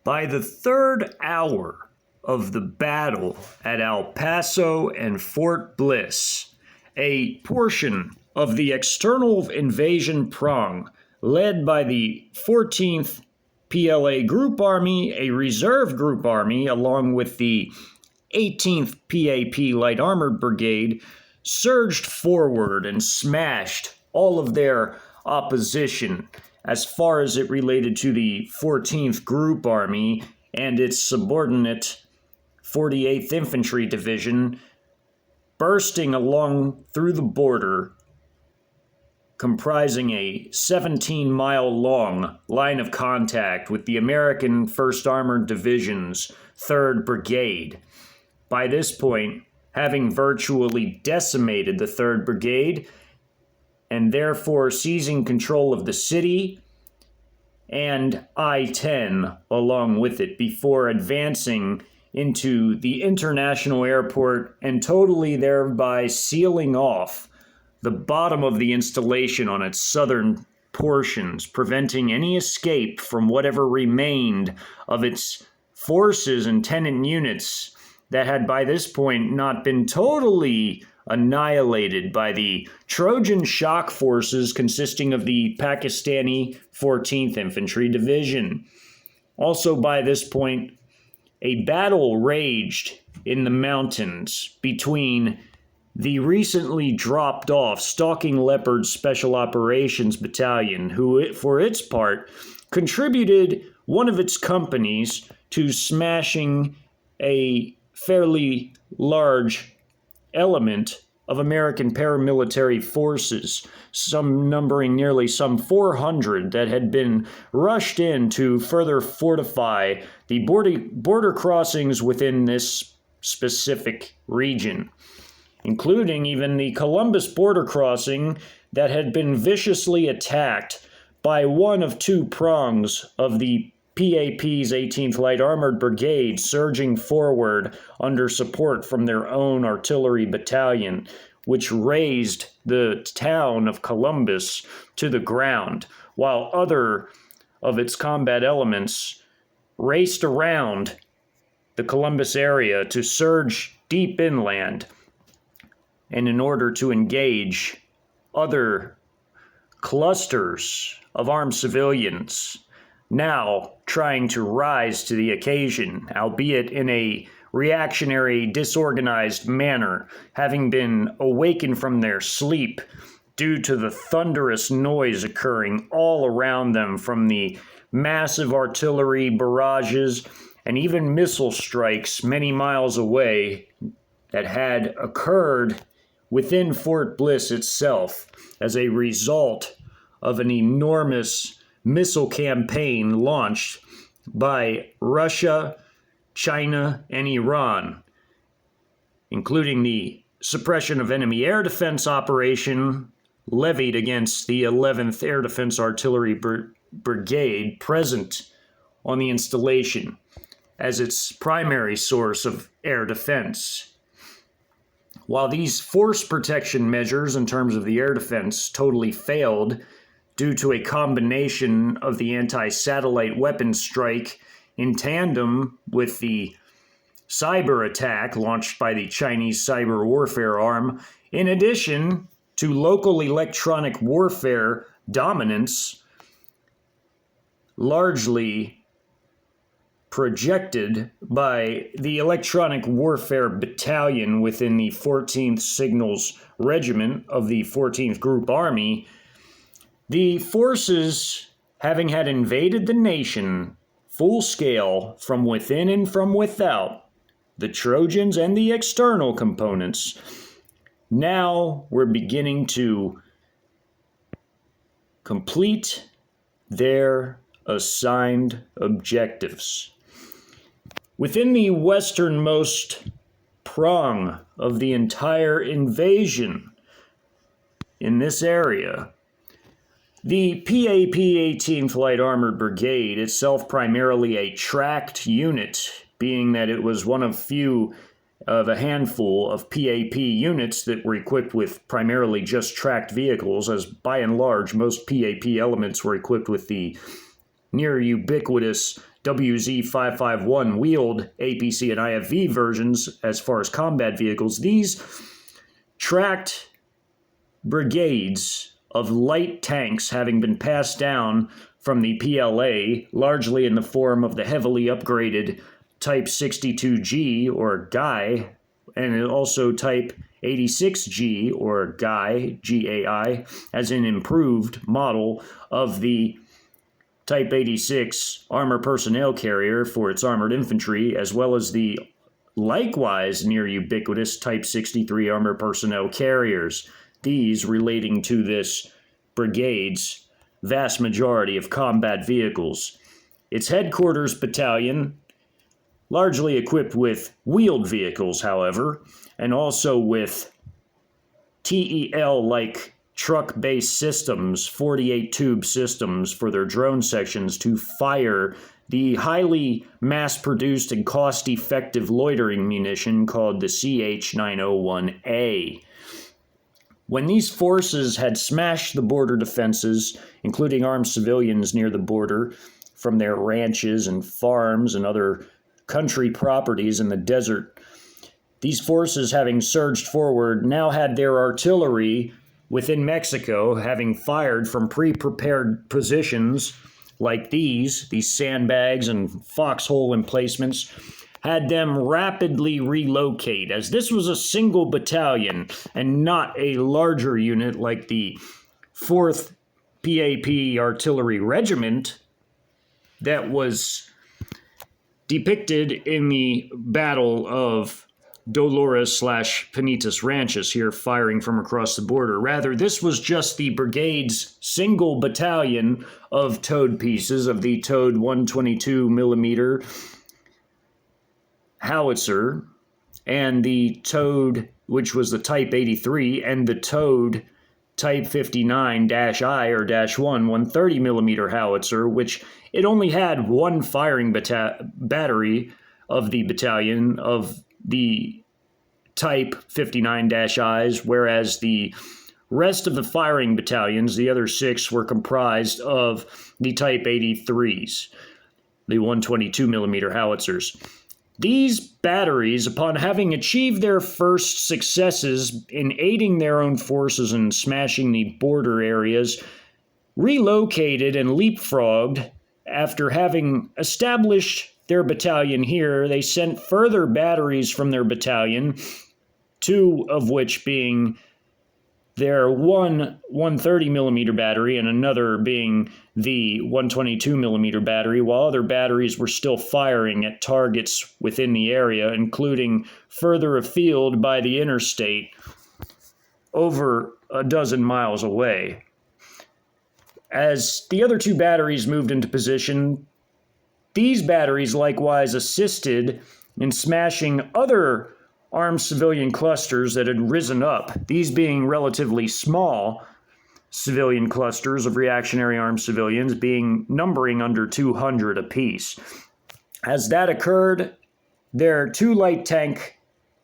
By the third hour of the battle at El Paso and Fort Bliss, a portion of the external invasion prong, led by the 14th PLA Group Army, a reserve group army, along with the 18th PAP Light Armored Brigade, surged forward and smashed all of their opposition as far as it related to the 14th Group Army and its subordinate 48th Infantry Division, bursting along through the border, comprising a 17-mile-long line of contact with the American 1st Armored Division's 3rd Brigade. By this point, having virtually decimated the 3rd Brigade, and therefore seizing control of the city and I-10 along with it before advancing into the international airport and totally thereby sealing off the bottom of the installation on its southern portions, preventing any escape from whatever remained of its forces and tenant units that had by this point not been totally annihilated by the Trojan shock forces consisting of the Pak1stani 14th Infantry Division. Also by this point, a battle raged in the mountains between the recently dropped off Stalking Leopard Special Operations Battalion, who for its part contributed one of its companies to smashing a fairly large element of American paramilitary forces, some numbering nearly some 400 that had been rushed in to further fortify the border crossings within this specific region, including even the Columbus border crossing that had been viciously attacked by one of two prongs of the PAP's 18th Light Armored Brigade surging forward under support from their own Artillery Bttn, which razed the town of Columbus to the ground, while other of its combat elements raced around the Columbus area to surge deep inland, and in order to engage other clusters of armed civilians now trying to rise to the occasion, albeit in a reactionary, disorganized manner, having been awakened from their sleep due to the thunderous noise occurring all around them from the massive artillery barrages and even missile strikes many miles away that had occurred within Fort Bliss itself as a result of an enormous missile campaign launched by Russia, China, and Iran, including the suppression of enemy air defense operation levied against the 11th Air Defense Artillery Brigade present on the installation as its primary source of air defense. While these force protection measures in terms of the air defense totally failed due to a combination of the anti-satellite weapons strike in tandem with the cyber attack launched by the Chinese cyber warfare arm, in addition to local electronic warfare dominance, largely projected by the Electronic Warfare Battalion within the 14th Signals Regiment of the 14th Group Army, the forces, having had invaded the nation full scale from within and from without, the Trojans and the external components, now were beginning to complete their assigned objectives. Within the westernmost prong of the entire invasion in this area, the PAP 18th Light Armored Brigade, itself primarily a tracked unit, being that it was one of a handful of PAP units that were equipped with primarily just tracked vehicles, as by and large most PAP elements were equipped with the near ubiquitous WZ551 wheeled APC and IFV versions as far as combat vehicles. These tracked brigades of light tanks having been passed down from the PLA, largely in the form of the heavily upgraded Type 62G or Guy, and also Type 86G or Guy, GAI, as an improved model of the Type 86 armor personnel carrier for its armored infantry, as well as the likewise near ubiquitous Type 63 armor personnel carriers, these relating to this brigade's vast majority of combat vehicles. Its headquarters battalion, largely equipped with wheeled vehicles, however, and also with TEL-like truck-based systems, 48-tube systems for their drone sections to fire the highly mass-produced and cost-effective loitering munition called the CH-901A. When these forces had smashed the border defenses, including armed civilians near the border from their ranches and farms and other country properties in the desert, these forces, having surged forward, now had their artillery within Mexico, having fired from pre-prepared positions like these sandbags and foxhole emplacements, had them rapidly relocate, as this was a single battalion and not a larger unit like the 4th PAP Artillery Regiment that was depicted in the Battle of Dolores/Penitas Ranches here, firing from across the border. Rather, this was just the brigade's single battalion of towed pieces of the towed 122 millimeter howitzer, and the towed, which was the Type 83, and the towed Type 59-I or -1 130 millimeter howitzer, which it only had one firing battery of the battalion of the Type 59-Is, whereas the rest of the firing battalions, the other 6, were comprised of the Type 83s, the 122 millimeter howitzers. These batteries, upon having achieved their first successes in aiding their own forces in smashing the border areas, relocated and leapfrogged. After having established their battalion here, they sent further batteries from their battalion, 2 of which being their 130 millimeter battery and another being the 122 millimeter battery, while other batteries were still firing at targets within the area, including further afield by the interstate over a dozen miles away. As the other 2 batteries moved into position, these batteries likewise assisted in smashing other armed civilian clusters that had risen up, these being relatively small civilian clusters of reactionary armed civilians, numbering under 200 apiece. As that occurred, their 2 light tank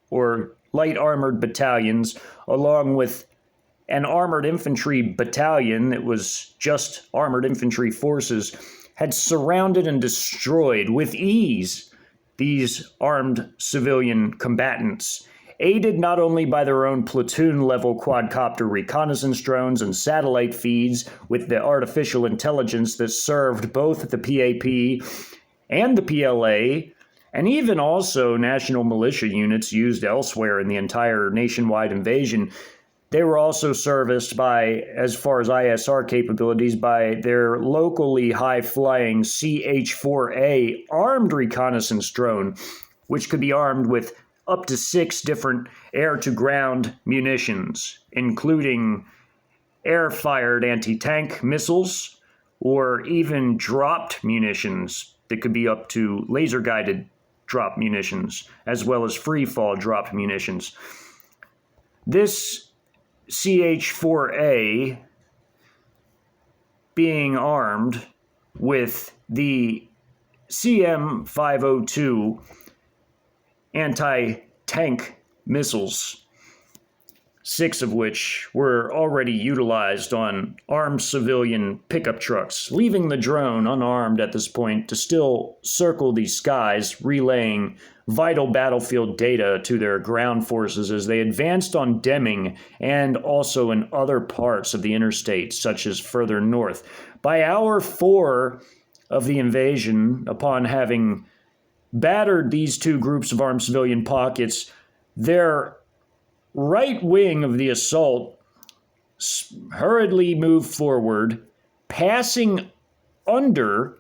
or light armored battalions, along with an armored infantry battalion that was just armored infantry forces, had surrounded and destroyed with ease these armed civilian combatants, aided not only by their own platoon-level quadcopter reconnaissance drones and satellite feeds with the artificial intelligence that served both the PAP and the PLA, and even also national militia units used elsewhere in the entire nationwide invasion. They were also serviced by, as far as ISR capabilities, by their locally high-flying CH-4A armed reconnaissance drone, which could be armed with up to 6 different air-to-ground munitions, including air-fired anti-tank missiles or even dropped munitions that could be up to laser-guided drop munitions, as well as free-fall dropped munitions. This CH-4A being armed with the CM-502 anti-tank missiles 6 of which were already utilized on armed civilian pickup trucks, leaving the drone unarmed at this point to still circle the skies, relaying vital battlefield data to their ground forces as they advanced on Demming and also in other parts of the interstate, such as further north. By hour 4 of the invasion, upon having battered these two groups of armed civilian pockets, their right wing of the assault hurriedly moved forward, passing under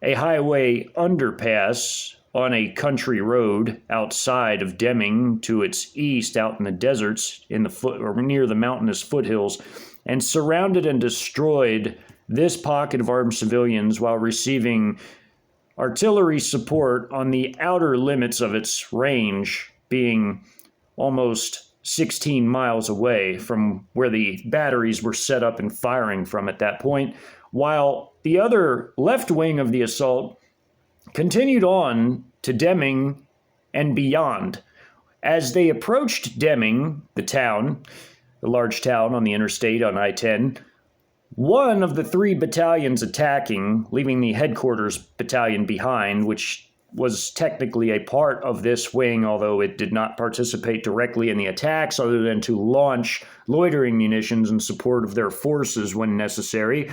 a highway underpass on a country road outside of Demming to its east out in the deserts in the or near the mountainous foothills, and surrounded and destroyed this pocket of armed civilians while receiving artillery support on the outer limits of its range, being almost 16 miles away from where the batteries were set up and firing from at that point, while the other left wing of the assault continued on to Demming and beyond. As they approached Demming, the town, the large town on the interstate on I-10, one of the 3 battalions attacking, leaving the headquarters battalion behind, which was technically a part of this wing, although it did not participate directly in the attacks other than to launch loitering munitions in support of their forces when necessary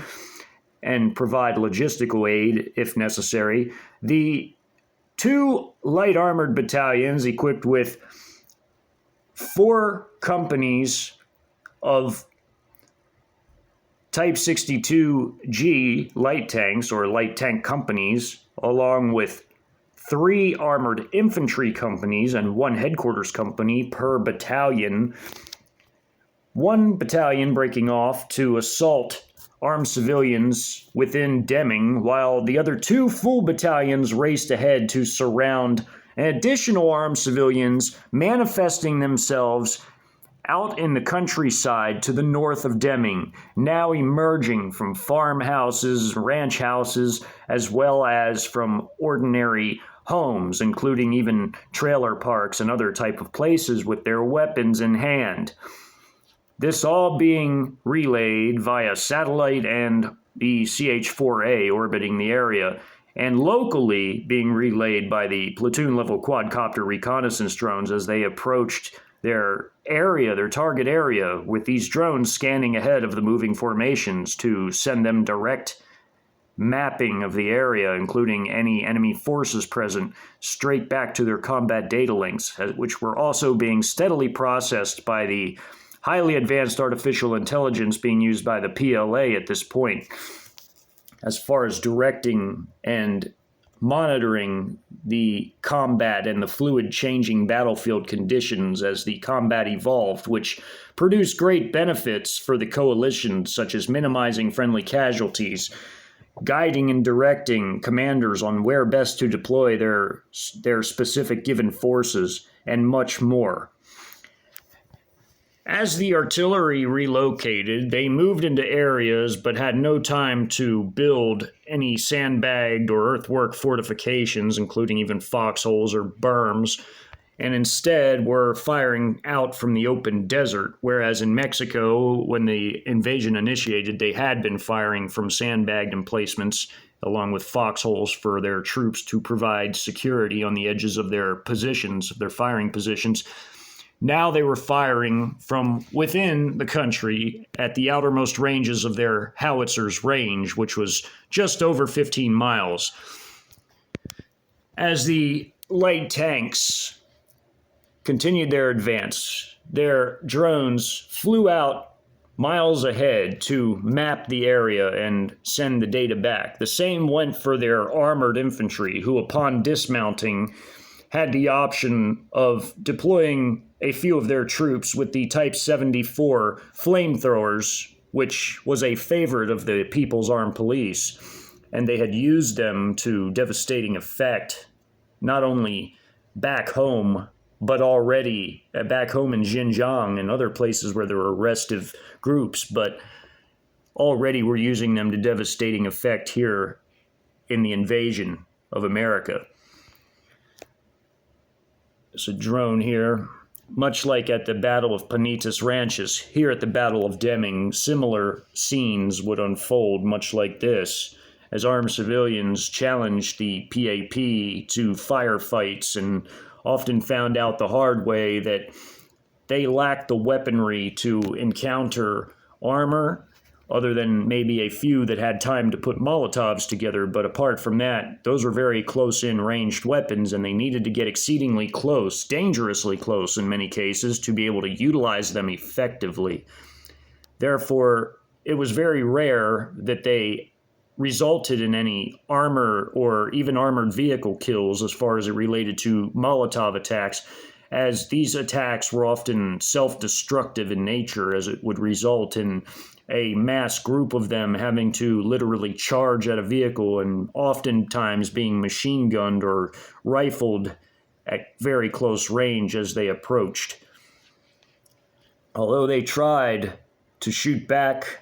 and provide logistical aid if necessary. The 2 light armored battalions equipped with 4 companies of Type 62G light tanks or light tank companies, along with 3 armored infantry companies and 1 headquarters company per battalion. 1 battalion breaking off to assault armed civilians within Demming, while the other 2 full battalions raced ahead to surround additional armed civilians manifesting themselves out in the countryside to the north of Demming, now emerging from farmhouses, ranch houses, as well as from ordinary homes, including even trailer parks and other type of places with their weapons in hand. This all being relayed via satellite and the CH-4A orbiting the area, and locally being relayed by the platoon-level quadcopter reconnaissance drones as they approached their area, their target area, with these drones scanning ahead of the moving formations to send them direct mapping of the area, including any enemy forces present, straight back to their combat data links, which were also being steadily processed by the highly advanced artificial intelligence being used by the PLA at this point, as far as directing and monitoring the combat and the fluid changing battlefield conditions as the combat evolved, which produced great benefits for the coalition, such as minimizing friendly casualties, guiding and directing commanders on where best to deploy their specific given forces, and much more. As the artillery relocated, they moved into areas but had no time to build any sandbagged or earthwork fortifications, including even foxholes or berms, and instead were firing out from the open desert, whereas in Mexico, when the invasion initiated, they had been firing from sandbagged emplacements along with foxholes for their troops to provide security on the edges of their positions, their firing positions. Now they were firing from within the country at the outermost ranges of their howitzers' range, which was just over 15 miles. As the light tanks continued their advance, their drones flew out miles ahead to map the area and send the data back. The same went for their armored infantry, who upon dismounting had the option of deploying a few of their troops with the Type 74 flamethrowers, which was a favorite of the People's Armed Police, and they had used them to devastating effect, not only back home, but already back home in Xinjiang and other places where there were restive groups, but already were using them to devastating effect here in the invasion of America. There's a drone here much like at the Battle of Panitas Ranches, here at the Battle of Demming, similar scenes would unfold much like this, as armed civilians challenged the PAP to firefights and often found out the hard way that they lacked the weaponry to encounter armor, other than maybe a few that had time to put Molotovs together. But apart from that, those were very close-in ranged weapons, and they needed to get exceedingly close, dangerously close in many cases, to be able to utilize them effectively. Therefore, it was very rare that they resulted in any armor or even armored vehicle kills as far as it related to Molotov attacks, as these attacks were often self-destructive in nature, as it would result in a mass group of them having to literally charge at a vehicle and oftentimes being machine gunned or rifled at very close range as they approached. Although they tried to shoot back,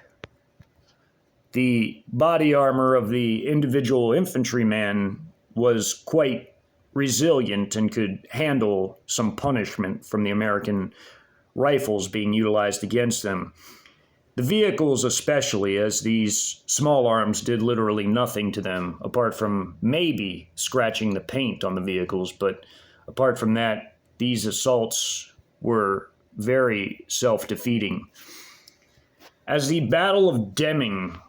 the body armor of the individual infantryman was quite resilient and could handle some punishment from the American rifles being utilized against them. The vehicles especially, as these small arms did literally nothing to them, apart from maybe scratching the paint on the vehicles, but apart from that, these assaults were very self-defeating. As the Battle of Demming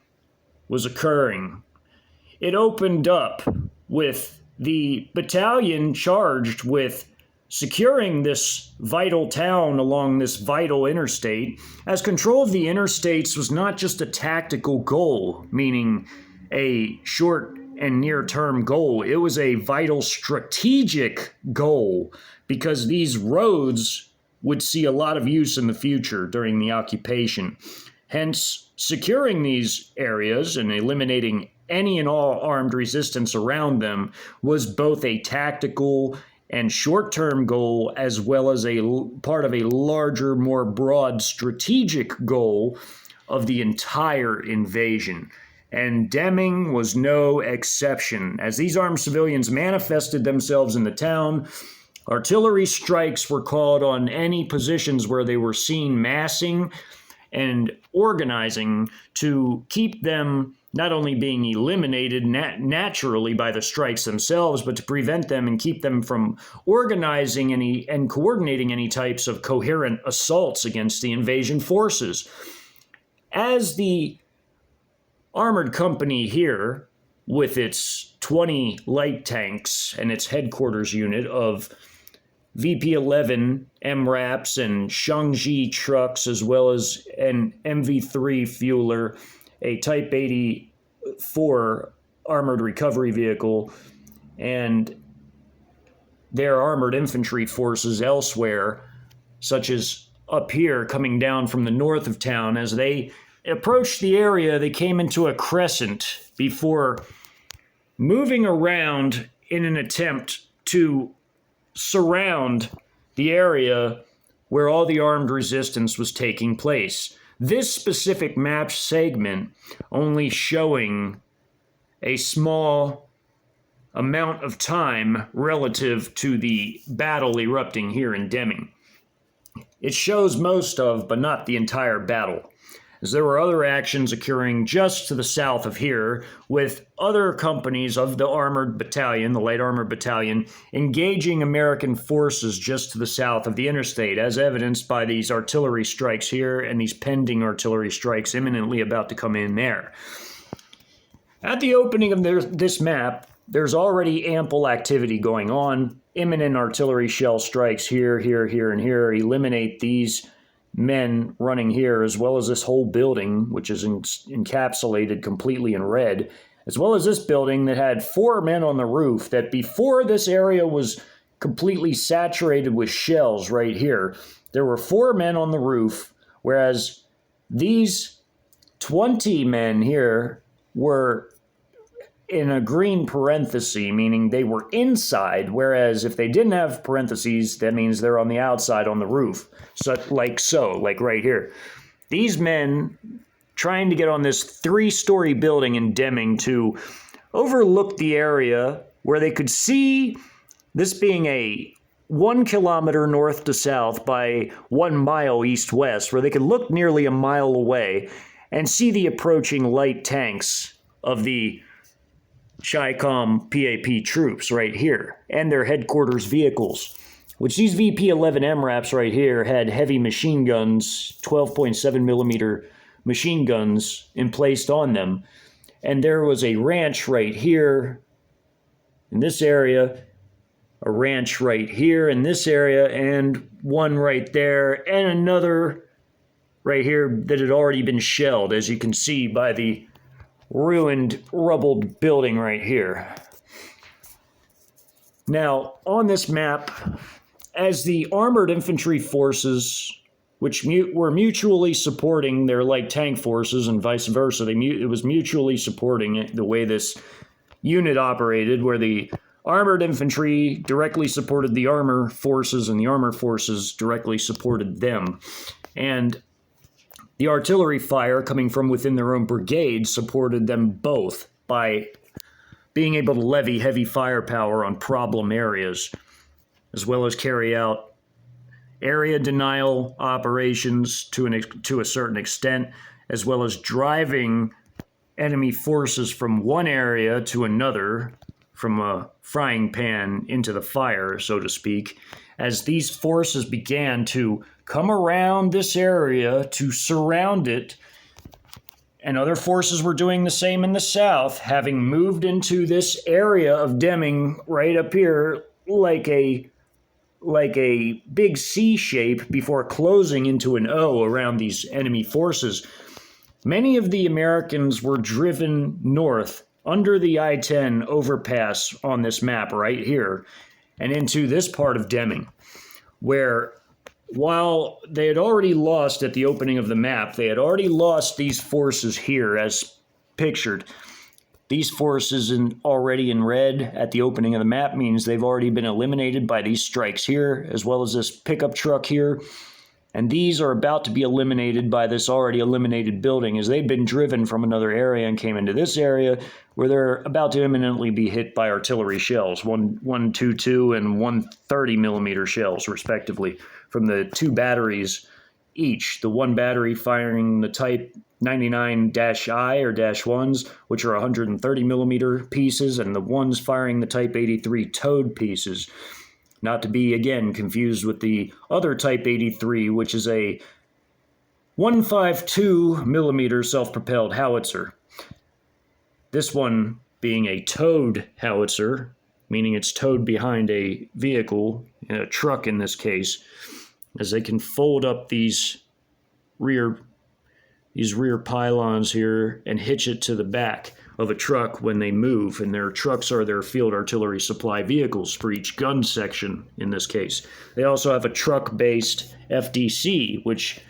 was occurring, it opened up with the battalion charged with securing this vital town along this vital interstate, as control of the interstates was not just a tactical goal, meaning a short and near-term goal. It was a vital strategic goal, because these roads would see a lot of use in the future during the occupation. Hence, securing these areas and eliminating any and all armed resistance around them was both a tactical and short-term goal, as well as a part of a larger, more broad strategic goal of the entire invasion. And Demming was no exception. As these armed civilians manifested themselves in the town, artillery strikes were called on any positions where they were seen massing and organizing to keep them not only being eliminated naturally by the strikes themselves, but to prevent them and keep them from organizing and coordinating any types of coherent assaults against the invasion forces. As the armored company here, with its 20 light tanks and its headquarters unit of VP-11 MRAPs and Shangji trucks, as well as an MV3 fueler, a Type 84 armored recovery vehicle, and their armored infantry forces elsewhere, such as up here coming down from the north of town. As they approached the area, they came into a crescent before moving around in an attempt to surround the area where all the armed resistance was taking place. This specific map segment only showing a small amount of time relative to the battle erupting here in Demming. It shows most of, but not the entire battle, as there were other actions occurring just to the south of here, with other companies of the Armored Battalion, the Light Armored Bttn, engaging American forces just to the south of the interstate, as evidenced by these artillery strikes here and these pending artillery strikes imminently about to come in there. At the opening of this map, there's already ample activity going on. Imminent artillery shell strikes here, here, here, and here eliminate these men running here, as well as this whole building, which is encapsulated completely in red, as well as this building that had 4 men on the roof, that before this area was completely saturated with shells right here, there were 4 men on the roof, whereas these 20 men here were in a green parenthesis, meaning they were inside, whereas if they didn't have parentheses, that means they're on the outside on the roof. So, like right here. These men trying to get on this 3-story building in Demming to overlook the area where they could see this being a 1 kilometer north to south by 1 mile east-west, where they could look nearly a mile away and see the approaching light tanks of the CHICOM PAP troops right here, and their headquarters vehicles, which these VP-11 MRAPs right here had heavy machine guns, 12.7 millimeter machine guns emplaced on them. And there was a ranch right here in this area, a ranch right here in this area, and one right there, and another right here that had already been shelled, as you can see by the ruined, rubbled building right here. Now, on this map, as the armored infantry forces, which were mutually supporting their light tank forces and vice versa, it was mutually supporting it, the way this unit operated, where the armored infantry directly supported the armor forces and the armor forces directly supported them. And the artillery fire coming from within their own brigade supported them both by being able to levy heavy firepower on problem areas, as well as carry out area denial operations to a certain extent, as well as driving enemy forces from one area to another, from a frying pan into the fire, so to speak, as these forces began to come around this area to surround it. And other forces were doing the same in the south, having moved into this area of Demming right up here like a big C shape before closing into an O around these enemy forces. Many of the Americans were driven north under the I-10 overpass on this map right here and into this part of Demming, where while they had already lost at the opening of the map, they had already lost these forces here as pictured. These forces already in red at the opening of the map means they've already been eliminated by these strikes here, as well as this pickup truck here. And these are about to be eliminated by this already eliminated building, as they've been driven from another area and came into this area where they're about to imminently be hit by artillery shells, 122 and 130 millimeter shells, respectively, from the two batteries each. The one battery firing the type 99-I or -1s, which are 130 millimeter pieces, and the ones firing the type 83 towed pieces. Not to be, again, confused with the other Type 83, which is a 152 millimeter self-propelled howitzer. This one being a towed howitzer, meaning it's towed behind a vehicle, a truck in this case, as they can fold up these rear pylons here and hitch it to the back of a truck when they move, and their trucks are their field artillery supply vehicles for each gun section in this case. They also have a truck-based FDC, which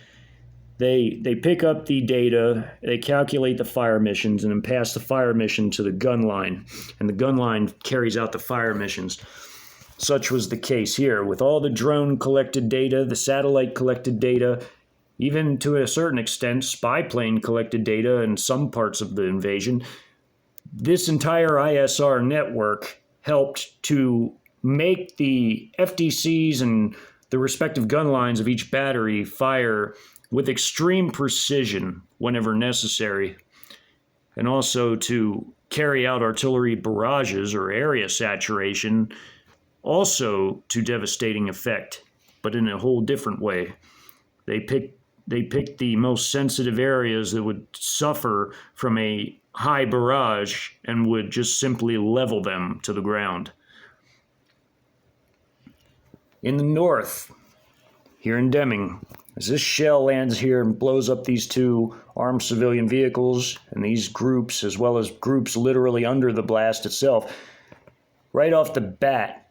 they pick up the data, they calculate the fire missions, and then pass the fire mission to the gun line, and the gun line carries out the fire missions. Such was the case here, with all the drone collected data, the satellite collected data, even to a certain extent, spy plane collected data in some parts of the invasion. This entire ISR network helped to make the FDCs and the respective gun lines of each battery fire with extreme precision whenever necessary, and also to carry out artillery barrages or area saturation, also to devastating effect, but in a whole different way. They picked the most sensitive areas that would suffer from a high barrage and would just simply level them to the ground. In the north, here in Demming, as this shell lands here and blows up these two armed civilian vehicles and these groups, as well as groups literally under the blast itself, right off the bat,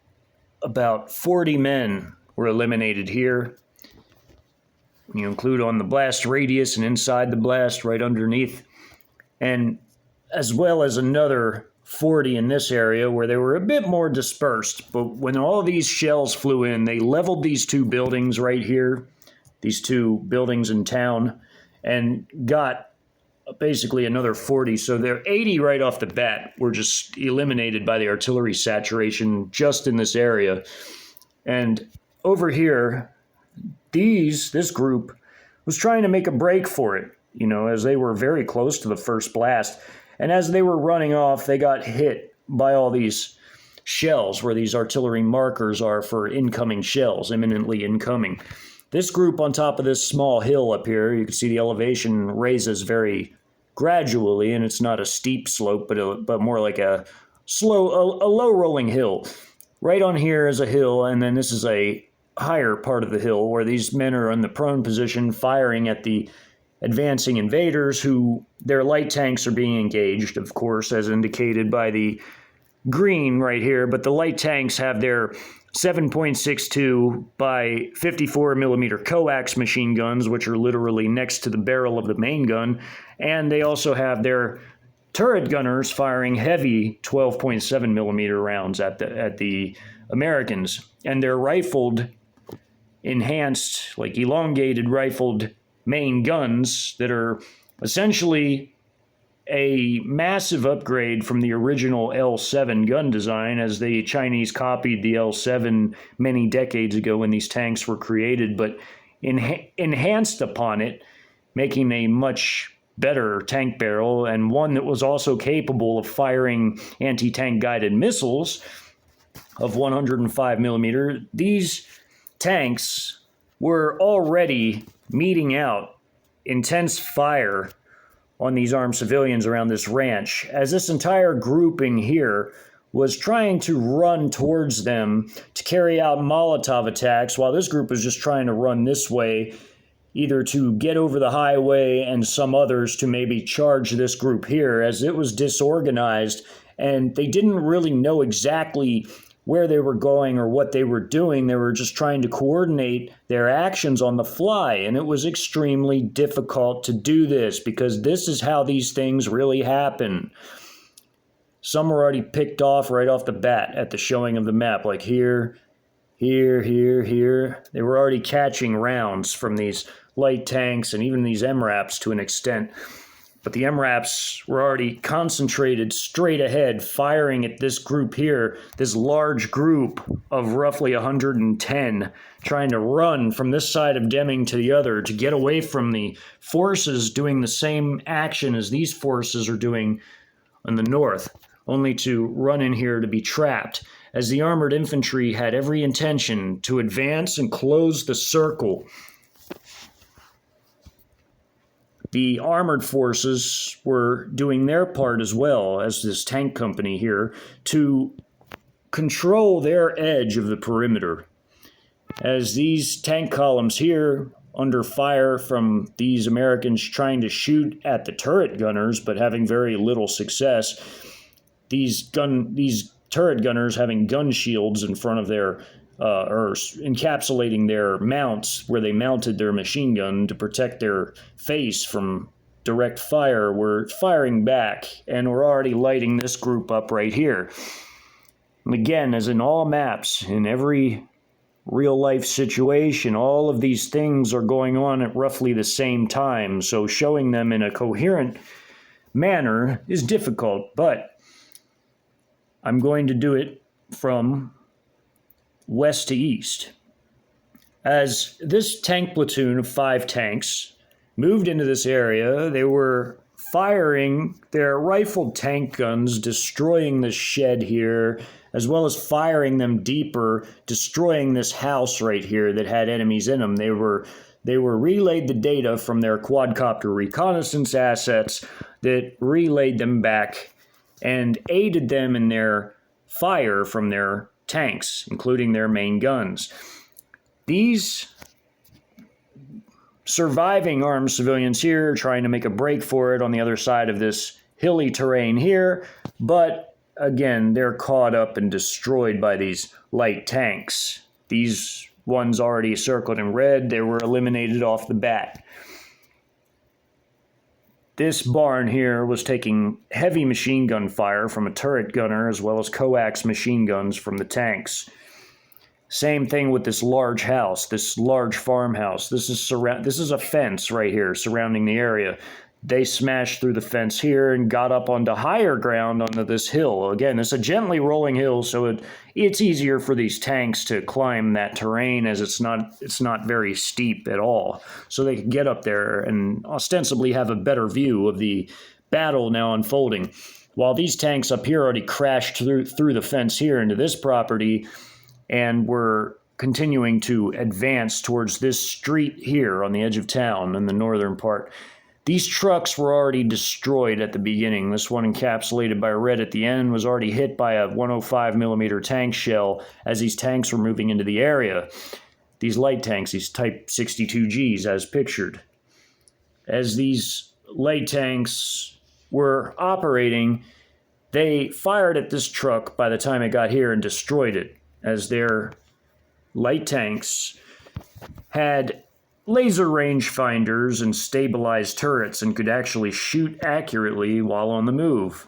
about 40 men were eliminated here. You include on the blast radius and inside the blast right underneath, and as well as another 40 in this area where they were a bit more dispersed. But when all of these shells flew in, they leveled these two buildings right here, these two buildings in town, and got basically another 40. So they're 80 right off the bat were just eliminated by the artillery saturation just in this area. And over here, this group was trying to make a break for it, you know, as they were very close to the first blast. And as they were running off, they got hit by all these shells where these artillery markers are for incoming shells, imminently incoming. This group on top of this small hill up here, you can see the elevation raises very gradually, and it's not a steep slope, but more like a low rolling hill. Right on here is a hill, and then this is a higher part of the hill where these men are in the prone position firing at the advancing invaders, who their light tanks are being engaged, of course, as indicated by the green right here, but the light tanks have their 7.62 by 54 millimeter coax machine guns, which are literally next to the barrel of the main gun, and they also have their turret gunners firing heavy 12.7 millimeter rounds at the Americans, and their rifled, enhanced, like elongated rifled main guns that are essentially a massive upgrade from the original L7 gun design, as the Chinese copied the L7 many decades ago when these tanks were created, but enhanced upon it, making a much better tank barrel, and one that was also capable of firing anti-tank guided missiles of 105 millimeter. These tanks were already meting out intense fire on these armed civilians around this ranch, as this entire grouping here was trying to run towards them to carry out Molotov attacks, while this group was just trying to run this way, either to get over the highway and some others to maybe charge this group here, as it was disorganized and they didn't really know exactly where they were going or what they were doing. They were just trying to coordinate their actions on the fly, and it was extremely difficult to do this, because this is how these things really happen. Some were already picked off right off the bat at the showing of the map, like here, here, here, here. They were already catching rounds from these light tanks and even these MRAPs to an extent. But the MRAPs were already concentrated straight ahead, firing at this group here, this large group of roughly 110, trying to run from this side of Demming to the other to get away from the forces doing the same action as these forces are doing in the north, only to run in here to be trapped, as the armored infantry had every intention to advance and close the circle. The armored forces were doing their part as well as this tank company here to control their edge of the perimeter, as these tank columns here, under fire from these Americans trying to shoot at the turret gunners but having very little success, these turret gunners having gun shields in front of their or encapsulating their mounts where they mounted their machine gun to protect their face from direct fire, were firing back and were already lighting this group up right here. And again, as in all maps, in every real life situation, all of these things are going on at roughly the same time, so showing them in a coherent manner is difficult, but I'm going to do it from west to east. As this tank platoon of 5 tanks moved into this area, they were firing their rifled tank guns, destroying the shed here, as well as firing them deeper, destroying this house right here that had enemies in them. They were relayed the data from their quadcopter reconnaissance assets that relayed them back and aided them in their fire from their tanks, including their main guns. These surviving armed civilians here are trying to make a break for it on the other side of this hilly terrain here, but again, they're caught up and destroyed by these light tanks. These ones already circled in red, they were eliminated off the bat. This barn here was taking heavy machine gun fire from a turret gunner, as well as coax machine guns from the tanks. Same thing with this large house, this large farmhouse. This is a fence right here surrounding the area. they smashed through the fence here and got up onto higher ground onto this hill. Again, it's a gently rolling hill, so it's easier for these tanks to climb that terrain, as it's not very steep at all. So they could get up there and ostensibly have a better view of the battle now unfolding. While these tanks up here already crashed through the fence here into this property and were continuing to advance towards this street here on the edge of town in the northern part. These trucks were already destroyed at the beginning. This one, encapsulated by red at the end, was already hit by a 105 millimeter tank shell as these tanks were moving into the area. These light tanks, these Type 62Gs as pictured. As these light tanks were operating, they fired at this truck by the time it got here and destroyed it, as their light tanks had laser rangefinders and stabilized turrets and could actually shoot accurately while on the move.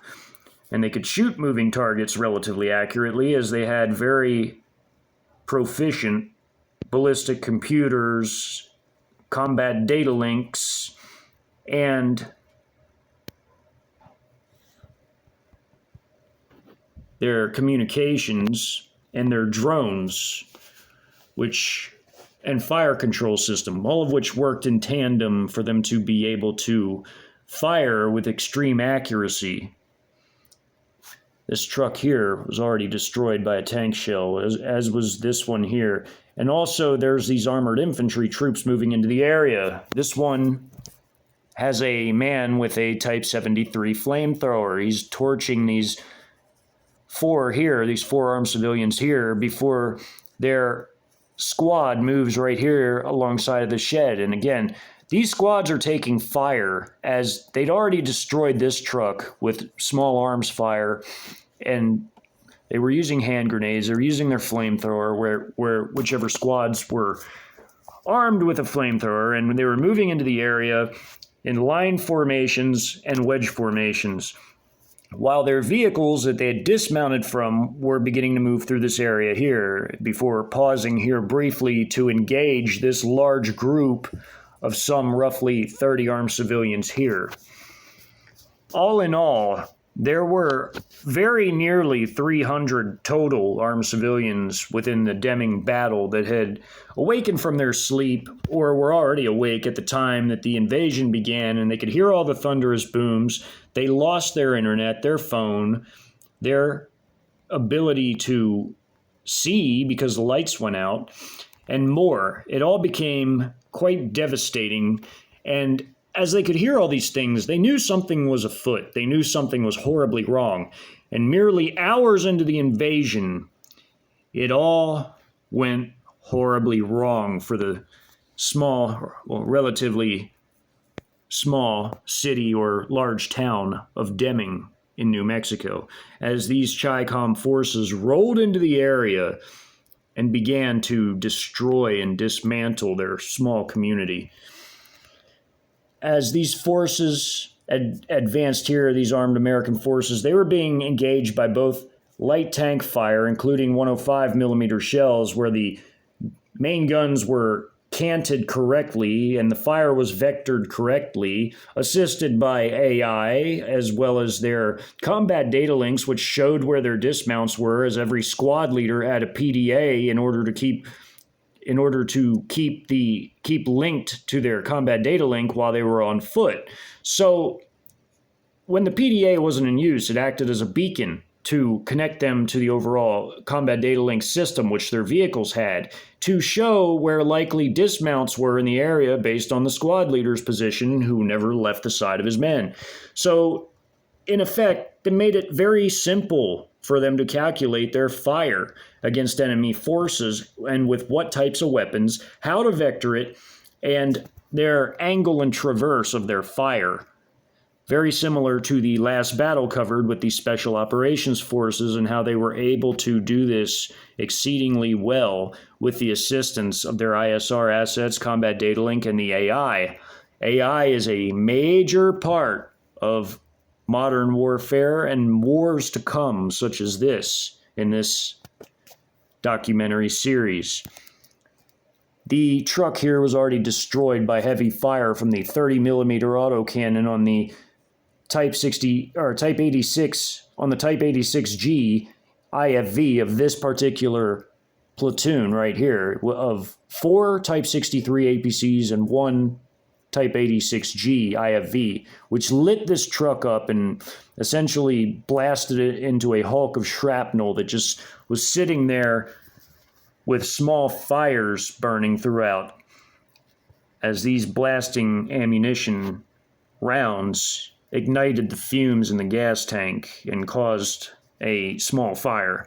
And they could shoot moving targets relatively accurately, as they had very proficient ballistic computers, combat data links, and their communications and their drones, and fire control system, all of which worked in tandem for them to be able to fire with extreme accuracy. This truck here was already destroyed by a tank shell, as was this one here. And also there's these armored infantry troops moving into the area. This one has a man with a Type 73 flamethrower. He's torching these four armed civilians here before their squad moves right here alongside of the shed. And again, these squads are taking fire, as they'd already destroyed this truck with small arms fire, and they were using hand grenades. They were using their flamethrower, where whichever squads were armed with a flamethrower, and they were moving into the area in line formations and wedge formations, while their vehicles that they had dismounted from were beginning to move through this area here, before pausing here briefly to engage this large group of some roughly 30 armed civilians here. All in all, there were very nearly 300 total armed civilians within the Demming battle that had awakened from their sleep, or were already awake at the time that the invasion began, and they could hear all the thunderous booms. They lost their internet, their phone, their ability to see because the lights went out, and more. It all became quite devastating, and as they could hear all these things, they knew something was afoot. They knew something was horribly wrong. And merely hours into the invasion, it all went horribly wrong for the relatively small city or large town of Demming in New Mexico, as these Chi-Com forces rolled into the area and began to destroy and dismantle their small community. As these forces advanced here, these armed American forces, they were being engaged by both light tank fire, including 105 millimeter shells, where the main guns were canted correctly and the fire was vectored correctly, assisted by AI, as well as their combat data links, which showed where their dismounts were, as every squad leader had a PDA in order to keep linked to their combat data link while they were on foot. So when the PDA wasn't in use, it acted as a beacon to connect them to the overall combat data link system, which their vehicles had, to show where likely dismounts were in the area based on the squad leader's position, who never left the side of his men. So in effect, they made it very simple for them to calculate their fire against enemy forces, and with what types of weapons, how to vector it, and their angle and traverse of their fire. Very similar to the last battle covered with the Special Operations Forces, and how they were able to do this exceedingly well with the assistance of their ISR assets, combat data link, and the AI. AI is a major part of modern warfare and wars to come, such as this, in this documentary series. The truck here was already destroyed by heavy fire from the 30mm autocannon on the Type 86 on the Type 86G IFV of this particular platoon right here, of 4 Type 63 APCs and 1 Type 86G IFV, which lit this truck up and essentially blasted it into a hulk of shrapnel that just was sitting there with small fires burning throughout as these blasting ammunition rounds ignited the fumes in the gas tank and caused a small fire.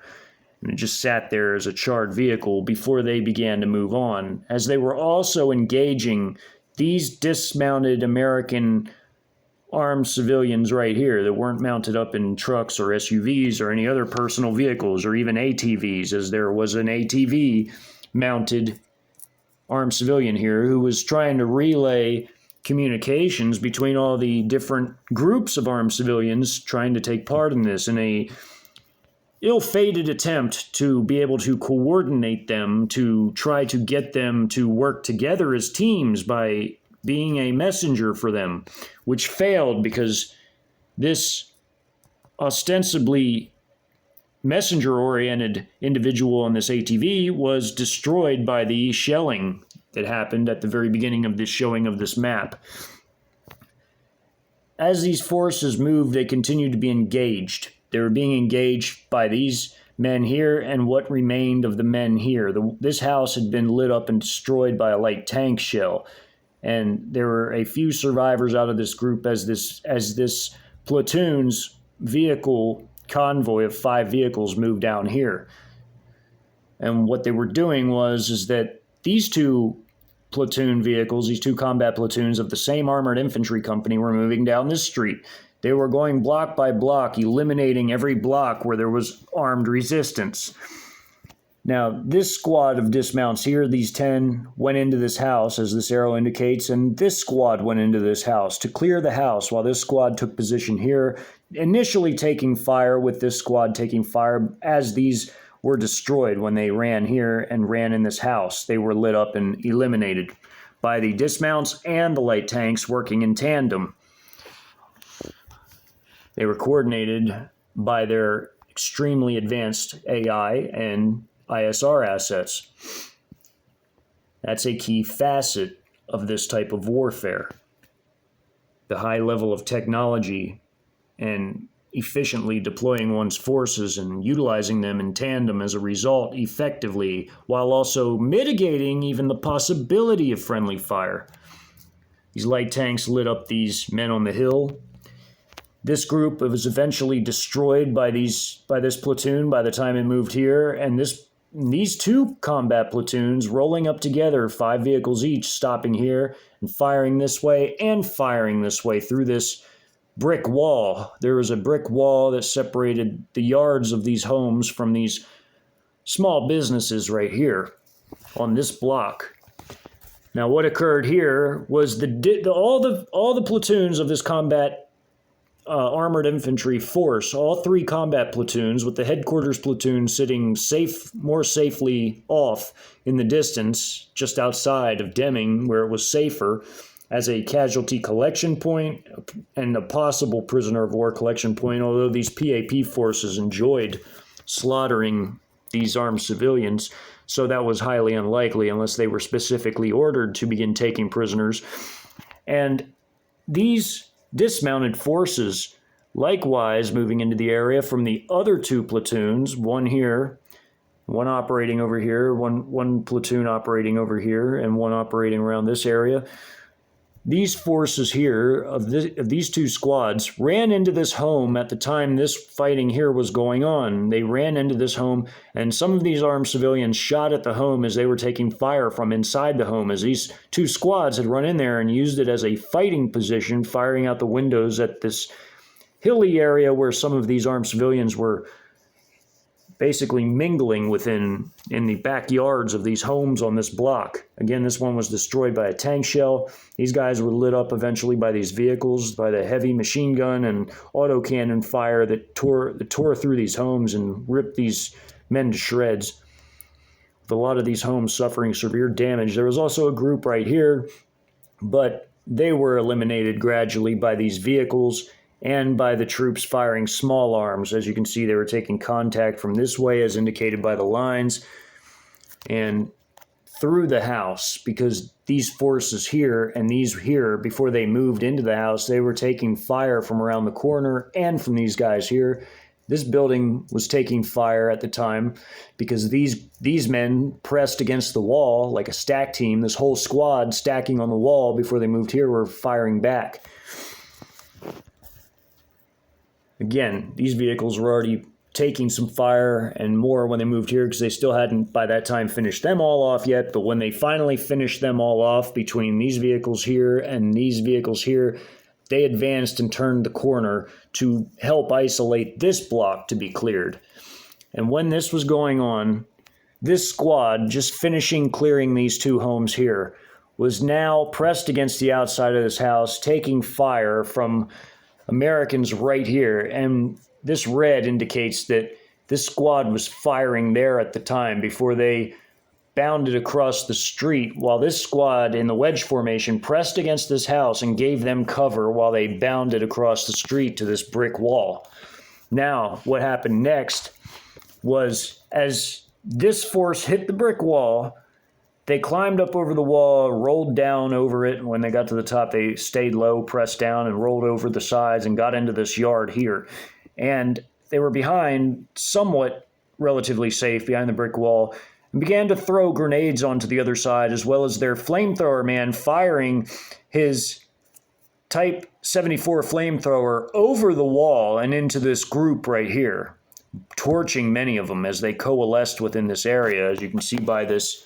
And it just sat there as a charred vehicle before they began to move on, as they were also engaging these dismounted American armed civilians right here that weren't mounted up in trucks or SUVs or any other personal vehicles or even ATVs, as there was an ATV mounted armed civilian here who was trying to relay communications between all the different groups of armed civilians trying to take part in this in a ill-fated attempt to be able to coordinate them, to try to get them to work together as teams by being a messenger for them, which failed because this ostensibly messenger-oriented individual on this ATV was destroyed by the shelling that happened at the very beginning of this showing of this map. As these forces moved, they continued to be engaged. They were being engaged by these men here and what remained of the men here. This house had been lit up and destroyed by a light tank shell, and there were a few survivors out of this group as this platoon's vehicle convoy of 5 vehicles moved down here. And what they were doing is that these 2 platoon vehicles, these 2 combat platoons of the same armored infantry company, were moving down this street. They were going block by block, eliminating every block where there was armed resistance. Now, this squad of dismounts here, these 10, went into this house, as this arrow indicates, and this squad went into this house to clear the house, while this squad took position here, initially taking fire, with this squad taking fire as these were destroyed when they ran here and ran in this house. They were lit up and eliminated by the dismounts and the light tanks working in tandem. They were coordinated by their extremely advanced AI and ISR assets. That's a key facet of this type of warfare. The high level of technology and efficiently deploying one's forces and utilizing them in tandem as a result effectively, while also mitigating even the possibility of friendly fire. These light tanks lit up these men on the hill. This group was eventually destroyed by this platoon by the time it moved here, and these 2 combat platoons rolling up together, 5 vehicles each, stopping here and firing this way and firing this way through this brick wall. There was a brick wall that separated the yards of these homes from these small businesses right here on this block. Now, what occurred here was all the platoons of this combat armored infantry force, all 3 combat platoons, with the headquarters platoon sitting more safely off in the distance, just outside of Demming, where it was safer, as a casualty collection point and a possible prisoner of war collection point, although these PAP forces enjoyed slaughtering these armed civilians, so that was highly unlikely unless they were specifically ordered to begin taking prisoners. And these dismounted forces likewise moving into the area from the other 2 platoons, one here, one operating over here, one platoon operating over here, and one operating around this area. These forces here of these 2 squads ran into this home at the time this fighting here was going on. They ran into this home, and some of these armed civilians shot at the home as they were taking fire from inside the home, as these 2 squads had run in there and used it as a fighting position, firing out the windows at this hilly area where some of these armed civilians were basically mingling in the backyards of these homes on this block. Again, this one was destroyed by a tank shell. These guys were lit up eventually by these vehicles, by the heavy machine gun and autocannon fire that tore through these homes and ripped these men to shreds. with a lot of these homes suffering severe damage. There was also a group right here, but they were eliminated gradually by these vehicles and by the troops firing small arms. As you can see, they were taking contact from this way, as indicated by the lines, and through the house, because these forces here and these here, before they moved into the house, they were taking fire from around the corner and from these guys here. This building was taking fire at the time because these men pressed against the wall like a stack team. This whole squad stacking on the wall before they moved here were firing back. Again, these vehicles were already taking some fire and more when they moved here because they still hadn't by that time finished them all off yet. But when they finally finished them all off between these vehicles here and these vehicles here, they advanced and turned the corner to help isolate this block to be cleared. And when this was going on, this squad, just finishing clearing these two homes here, was now pressed against the outside of this house, taking fire from Americans right here. And this red indicates that this squad was firing there at the time before they bounded across the street, while this squad in the wedge formation pressed against this house and gave them cover while they bounded across the street to this brick wall. Now, what happened next was, as this force hit the brick wall, they climbed up over the wall, rolled down over it. When they got to the top, they stayed low, pressed down, and rolled over the sides and got into this yard here. And they were behind, somewhat relatively safe, behind the brick wall, and began to throw grenades onto the other side, as well as their flamethrower man firing his Type 74 flamethrower over the wall and into this group right here, torching many of them as they coalesced within this area, as you can see by this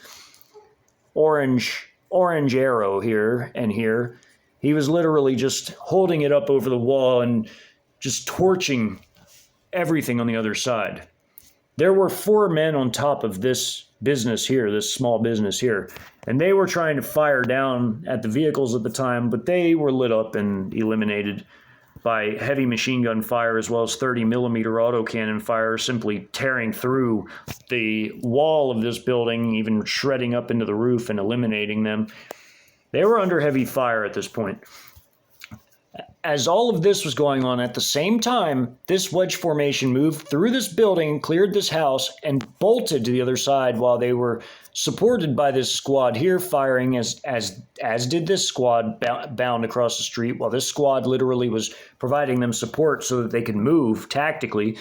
orange arrow here and here. He was literally just holding it up over the wall and just torching everything on the other side. There were 4 men on top of this business here, this small business here, and they were trying to fire down at the vehicles at the time, but they were lit up and eliminated by heavy machine gun fire, as well as 30mm autocannon fire, simply tearing through the wall of this building, even shredding up into the roof and eliminating them. They were under heavy fire at this point. As all of this was going on at the same time, this wedge formation moved through this building, cleared this house, and bolted to the other side while they were supported by this squad here firing as did this squad bound across the street, while this squad literally was providing them support so that they could move tactically.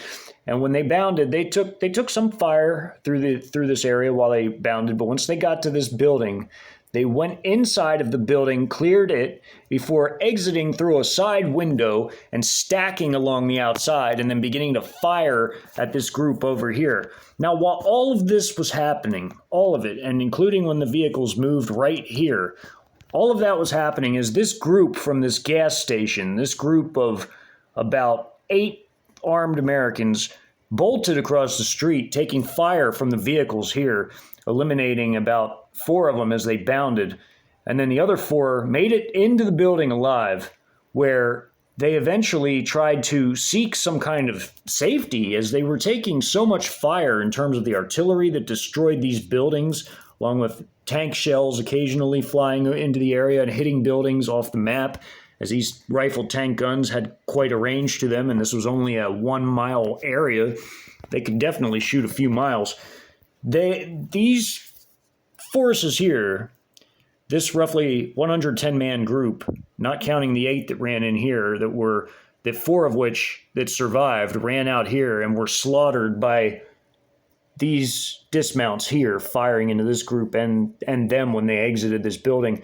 And when they bounded, they took some fire through this area while they bounded, but once they got to this building, they went inside of the building, cleared it, before exiting through a side window and stacking along the outside and then beginning to fire at this group over here. Now, while all of this was happening, all of it, and including when the vehicles moved right here, all of that was happening as this group from this gas station, this group of about 8 armed Americans, bolted across the street, taking fire from the vehicles here, eliminating about 4 of them as they bounded. And then the other 4 made it into the building alive, where they eventually tried to seek some kind of safety as they were taking so much fire in terms of the artillery that destroyed these buildings, along with tank shells occasionally flying into the area and hitting buildings off the map, as these rifled tank guns had quite a range to them, and this was only a 1-mile area. They could definitely shoot a few miles. These forces here, this roughly 110-man group, not counting the 8 that ran in here, that 4 of which that survived ran out here and were slaughtered by these dismounts here firing into this group and them when they exited this building.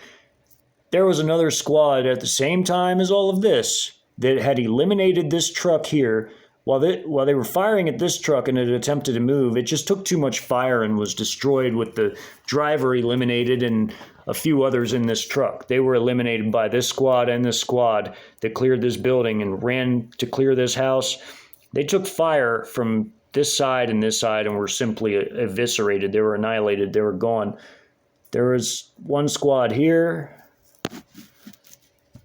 There was another squad at the same time as all of this that had eliminated this truck here. While they were firing at this truck and it attempted to move, it just took too much fire and was destroyed, with the driver eliminated and a few others in this truck. They were eliminated by this squad and this squad that cleared this building and ran to clear this house. They took fire from this side and were simply eviscerated. They were annihilated. They were gone. There was one squad here.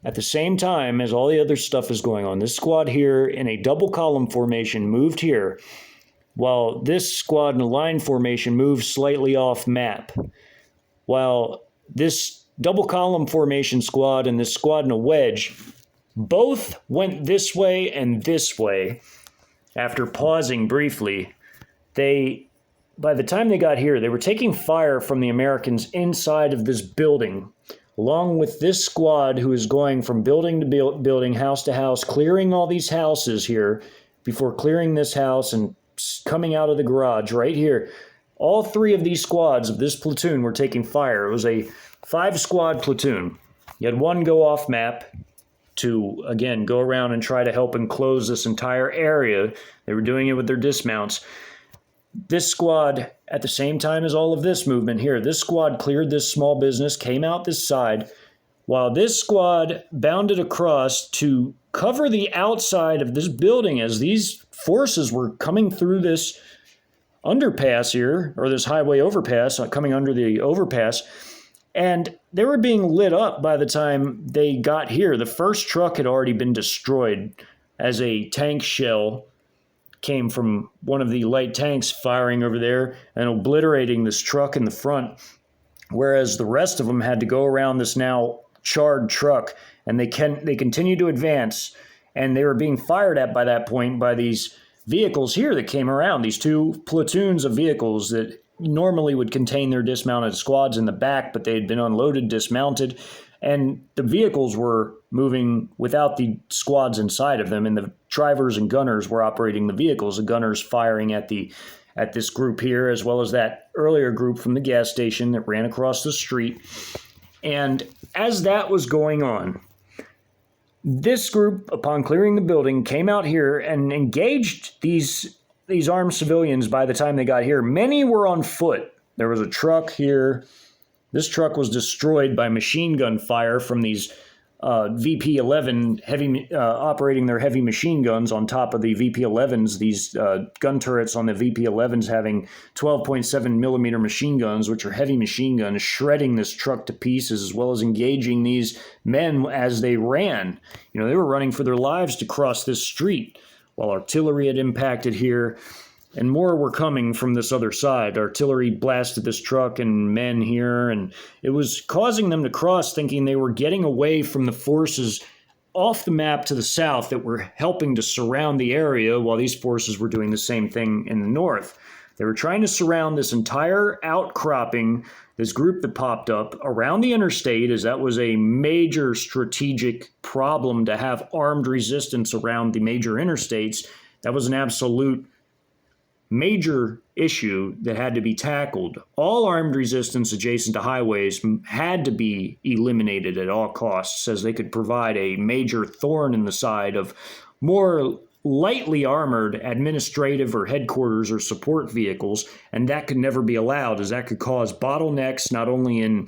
At the same time as all the other stuff is going on, this squad here in a double column formation moved here, while this squad in a line formation moves slightly off map. While this double column formation squad and this squad in a wedge both went this way and this way. After pausing briefly, by the time they got here, they were taking fire from the Americans inside of this building, along with this squad who is going from building to building, house to house, clearing all these houses here before clearing this house and coming out of the garage right here. All three of these squads of this platoon were taking fire. It was a 5-squad platoon. You had one go off map to, again, go around and try to help enclose this entire area. They were doing it with their dismounts. This squad, at the same time as all of this movement here, this squad cleared this small business, came out this side, while this squad bounded across to cover the outside of this building as these forces were coming through this underpass here, or this highway overpass, coming under the overpass, and they were being lit up by the time they got here. The first truck had already been destroyed as a tank shell came from one of the light tanks firing over there and obliterating this truck in the front, whereas the rest of them had to go around this now charred truck, and they continued to advance, and they were being fired at by that point by these vehicles here that came around, these 2 platoons of vehicles that normally would contain their dismounted squads in the back, but they had been unloaded, dismounted, and the vehicles were moving without the squads inside of them, and the drivers and gunners were operating the vehicles, the gunners firing at this group here, as well as that earlier group from the gas station that ran across the street. And as that was going on, this group, upon clearing the building, came out here and engaged these armed civilians. By the time they got here, many were on foot. There was a truck here. This truck was destroyed by machine gun fire from these VP-11 operating their heavy machine guns on top of the VP-11s. These gun turrets on the VP-11s having 12.7 millimeter machine guns, which are heavy machine guns, shredding this truck to pieces, as well as engaging these men as they ran. You know, they were running for their lives to cross this street, while artillery had impacted here. And more were coming from this other side. Artillery blasted this truck and men here, and it was causing them to cross, thinking they were getting away from the forces off the map to the south that were helping to surround the area, while these forces were doing the same thing in the north. They were trying to surround this entire outcropping, this group that popped up around the interstate, as that was a major strategic problem to have armed resistance around the major interstates. That was an absolute major issue that had to be tackled. All armed resistance adjacent to highways had to be eliminated at all costs, as they could provide a major thorn in the side of more lightly armored administrative or headquarters or support vehicles, and that could never be allowed, as that could cause bottlenecks not only in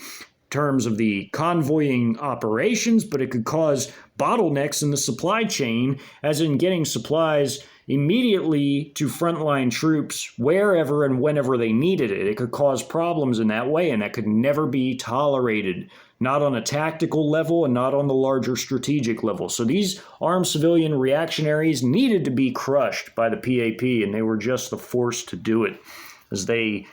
terms of the convoying operations, but it could cause bottlenecks in the supply chain, as in getting supplies immediately to frontline troops wherever and whenever they needed it. It could cause problems in that way, and that could never be tolerated, not on a tactical level and not on the larger strategic level. So these armed civilian reactionaries needed to be crushed by the PAP, and they were just the force to do it, as they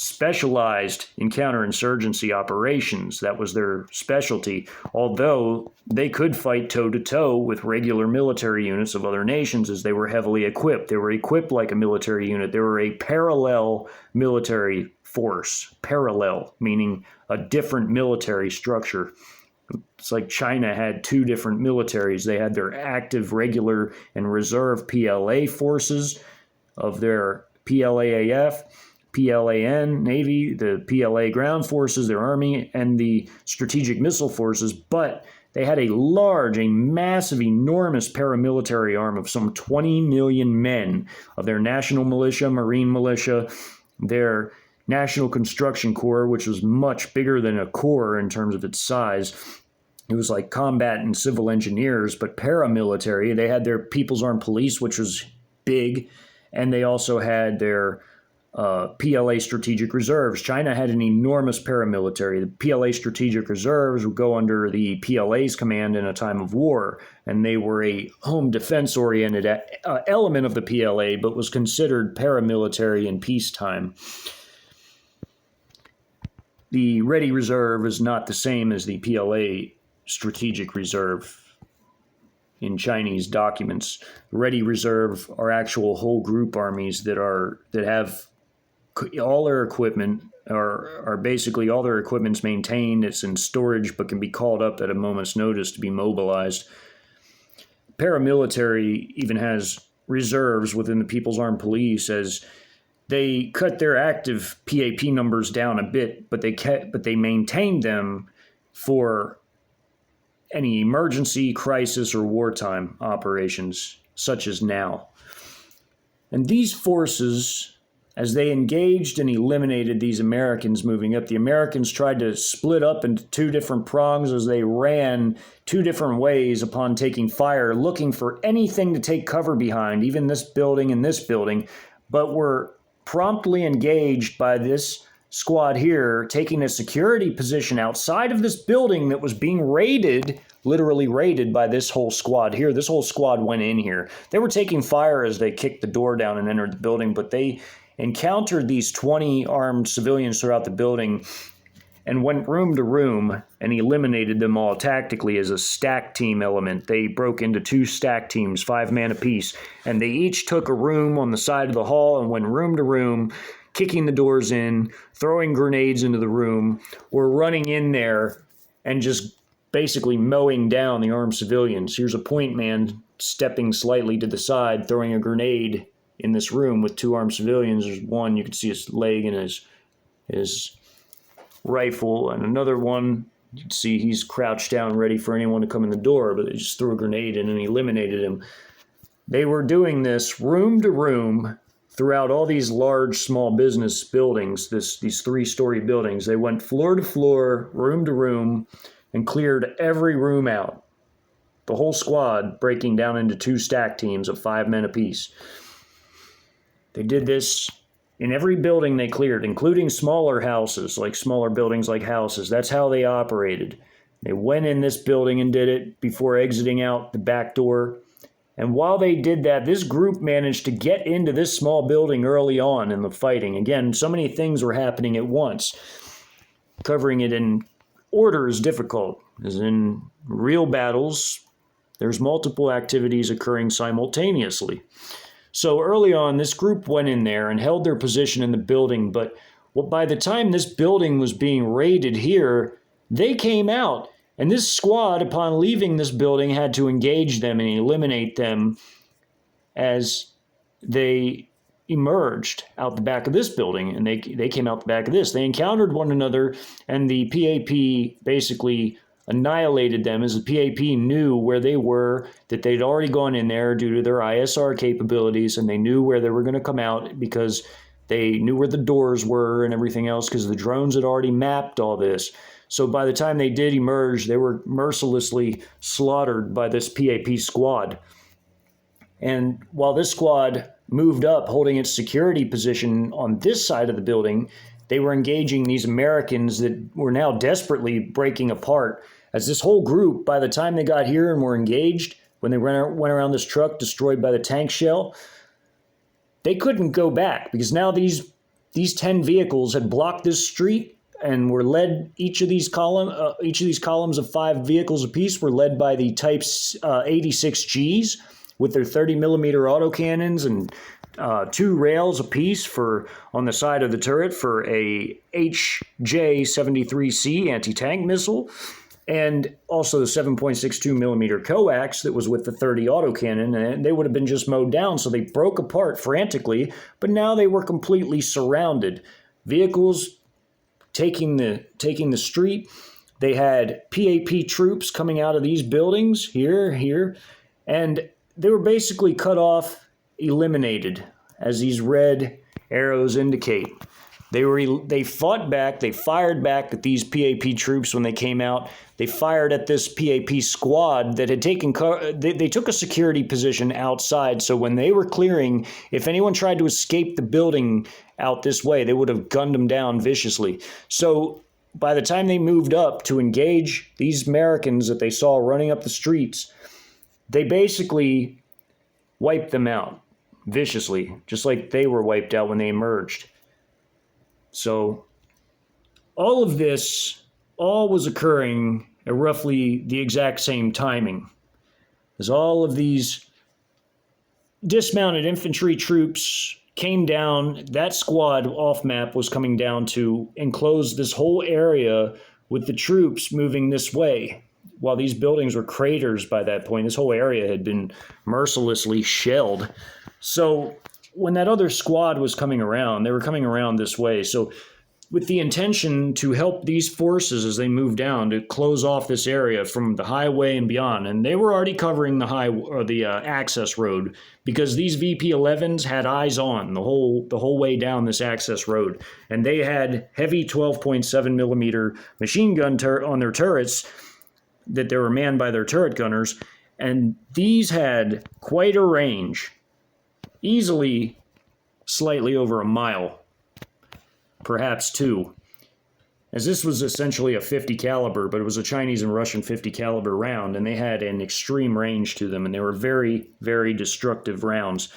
specialized in counterinsurgency operations. That was their specialty, although they could fight toe-to-toe with regular military units of other nations, as they were heavily equipped. They were equipped like a military unit. They were a parallel military force. Parallel, meaning a different military structure. It's like China had 2 different militaries. They had their active, regular, and reserve PLA forces of their PLAAF, PLAN, Navy, the PLA ground forces, their Army, and the strategic missile forces, but they had a massive, enormous paramilitary arm of some 20 million men of their national militia, marine militia, their National Construction Corps, which was much bigger than a corps in terms of its size. It was like combat and civil engineers, but paramilitary. They had their People's Armed Police, which was big, and they also had their PLA strategic reserves. China had an enormous paramilitary. The PLA strategic reserves would go under the PLA's command in a time of war, and they were a home defense-oriented element of the PLA, but was considered paramilitary in peacetime. The Ready Reserve is not the same as the PLA strategic reserve in Chinese documents. The Ready Reserve are actual whole group armies that have all their equipment, are basically all their equipment's maintained. It's in storage, but can be called up at a moment's notice to be mobilized. Paramilitary even has reserves within the People's Armed Police, as they cut their active PAP numbers down a bit, but they maintained them for any emergency, crisis, or wartime operations, such as now. And these forces, as they engaged and eliminated these Americans moving up, the Americans tried to split up into two different prongs as they ran two different ways upon taking fire, looking for anything to take cover behind, even this building and this building, but were promptly engaged by this squad here, taking a security position outside of this building that was being raided, literally raided by this whole squad here. This whole squad went in here. They were taking fire as they kicked the door down and entered the building, but they encountered these 20 armed civilians throughout the building and went room to room and eliminated them all tactically as a stack team element. They broke into two stack teams, 5 man apiece, and they each took a room on the side of the hall and went room to room, kicking the doors in, throwing grenades into the room, or running in there and just basically mowing down the armed civilians. Here's a point man stepping slightly to the side, throwing a grenade in this room with 2 armed civilians. There's one, you can see his leg and his rifle, and another one, you can see he's crouched down ready for anyone to come in the door, but they just threw a grenade in and eliminated him. They were doing this room to room throughout all these large small business buildings, these 3-story buildings. They went floor to floor, room to room, and cleared every room out. The whole squad breaking down into 2 stack teams of 5 men apiece. They did this in every building they cleared, including smaller houses, like smaller buildings like houses. That's how they operated. They went in this building and did it before exiting out the back door. And while they did that, this group managed to get into this small building early on in the fighting. Again, so many things were happening at once. Covering it in order is difficult, as in real battles, there's multiple activities occurring simultaneously. So early on, this group went in there and held their position in the building, but by the time this building was being raided here, they came out, and this squad, upon leaving this building, had to engage them and eliminate them as they emerged out the back of this building, and they came out the back of this. They encountered one another, and the PAP basically annihilated them, as the PAP knew where they were, that they'd already gone in there due to their ISR capabilities, and they knew where they were going to come out because they knew where the doors were and everything else, because the drones had already mapped all this. So by the time they did emerge, they were mercilessly slaughtered by this PAP squad. And while this squad moved up, holding its security position on this side of the building, they were engaging these Americans that were now desperately breaking apart. As this whole group, by the time they got here and were engaged, when they went around this truck destroyed by the tank shell, they couldn't go back, because now these 10 vehicles had blocked this street and were led, each of these columns of 5 vehicles apiece were led by the types 86Gs with their 30 millimeter autocannons and 2 rails apiece on the side of the turret for a HJ-73C anti-tank missile, and also the 7.62 millimeter coax that was with the 30 autocannon, and they would have been just mowed down. So they broke apart frantically, but now they were completely surrounded. Vehicles taking the street. They had PAP troops coming out of these buildings here, and they were basically cut off, eliminated, as these red arrows indicate. They fought back. They fired back at these PAP troops when they came out. They fired at this PAP squad that had taken. They took a security position outside. So when they were clearing, if anyone tried to escape the building out this way, they would have gunned them down viciously. So by the time they moved up to engage these Americans that they saw running up the streets, they basically wiped them out viciously, just like they were wiped out when they emerged. So all of this, all was occurring at roughly the exact same timing as all of these dismounted infantry troops came down. That squad off map was coming down to enclose this whole area with the troops moving this way. While these buildings were craters by that point, this whole area had been mercilessly shelled. So when that other squad was coming around, they were coming around this way. So with the intention to help these forces as they moved down to close off this area from the highway and beyond. And they were already covering the access road because these VP-11s had eyes on the whole way down this access road. And they had heavy 12.7 millimeter machine gun on their turrets that they were manned by their turret gunners. And these had quite a range. Easily slightly over a mile, perhaps 2, as this was essentially a 50 caliber, but it was a Chinese and Russian 50 caliber round, and they had an extreme range to them, and they were very, very destructive rounds.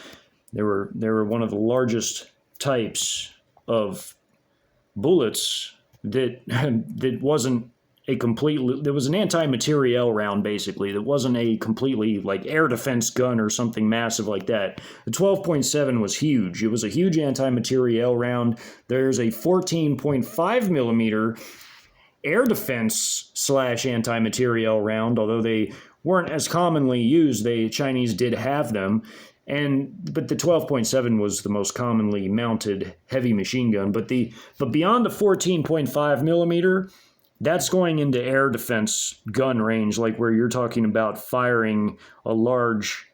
They were one of the largest types of bullets that wasn't a completely, there was an anti-materiel round basically that wasn't a completely like air defense gun or something massive like that. The 12.7 was huge. It was a huge anti-materiel round. There's a 14.5 millimeter air defense / anti-materiel round, although they weren't as commonly used. The Chinese did have them. But the 12.7 was the most commonly mounted heavy machine gun. But beyond the 14.5 millimeter, that's going into air defense gun range, like where you're talking about firing a large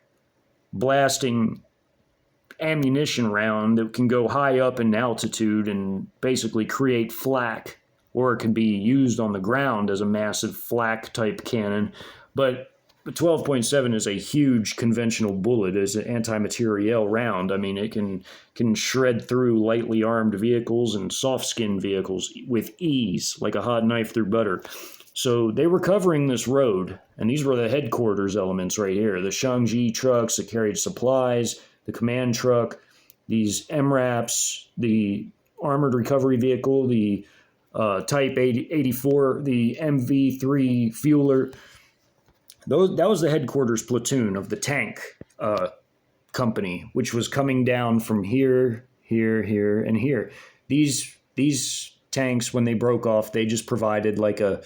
blasting ammunition round that can go high up in altitude and basically create flak, or it can be used on the ground as a massive flak type cannon. But the 12.7 is a huge conventional bullet as an anti-materiel round. I mean, it can shred through lightly armed vehicles and soft-skinned vehicles with ease, like a hot knife through butter. So they were covering this road, and these were the headquarters elements right here. The Shangji trucks that carried supplies, the command truck, these MRAPs, the armored recovery vehicle, the Type 84, the MV3 fueler. That was the headquarters platoon of the tank company, which was coming down from here, here, and here. These tanks, when they broke off, they just provided like a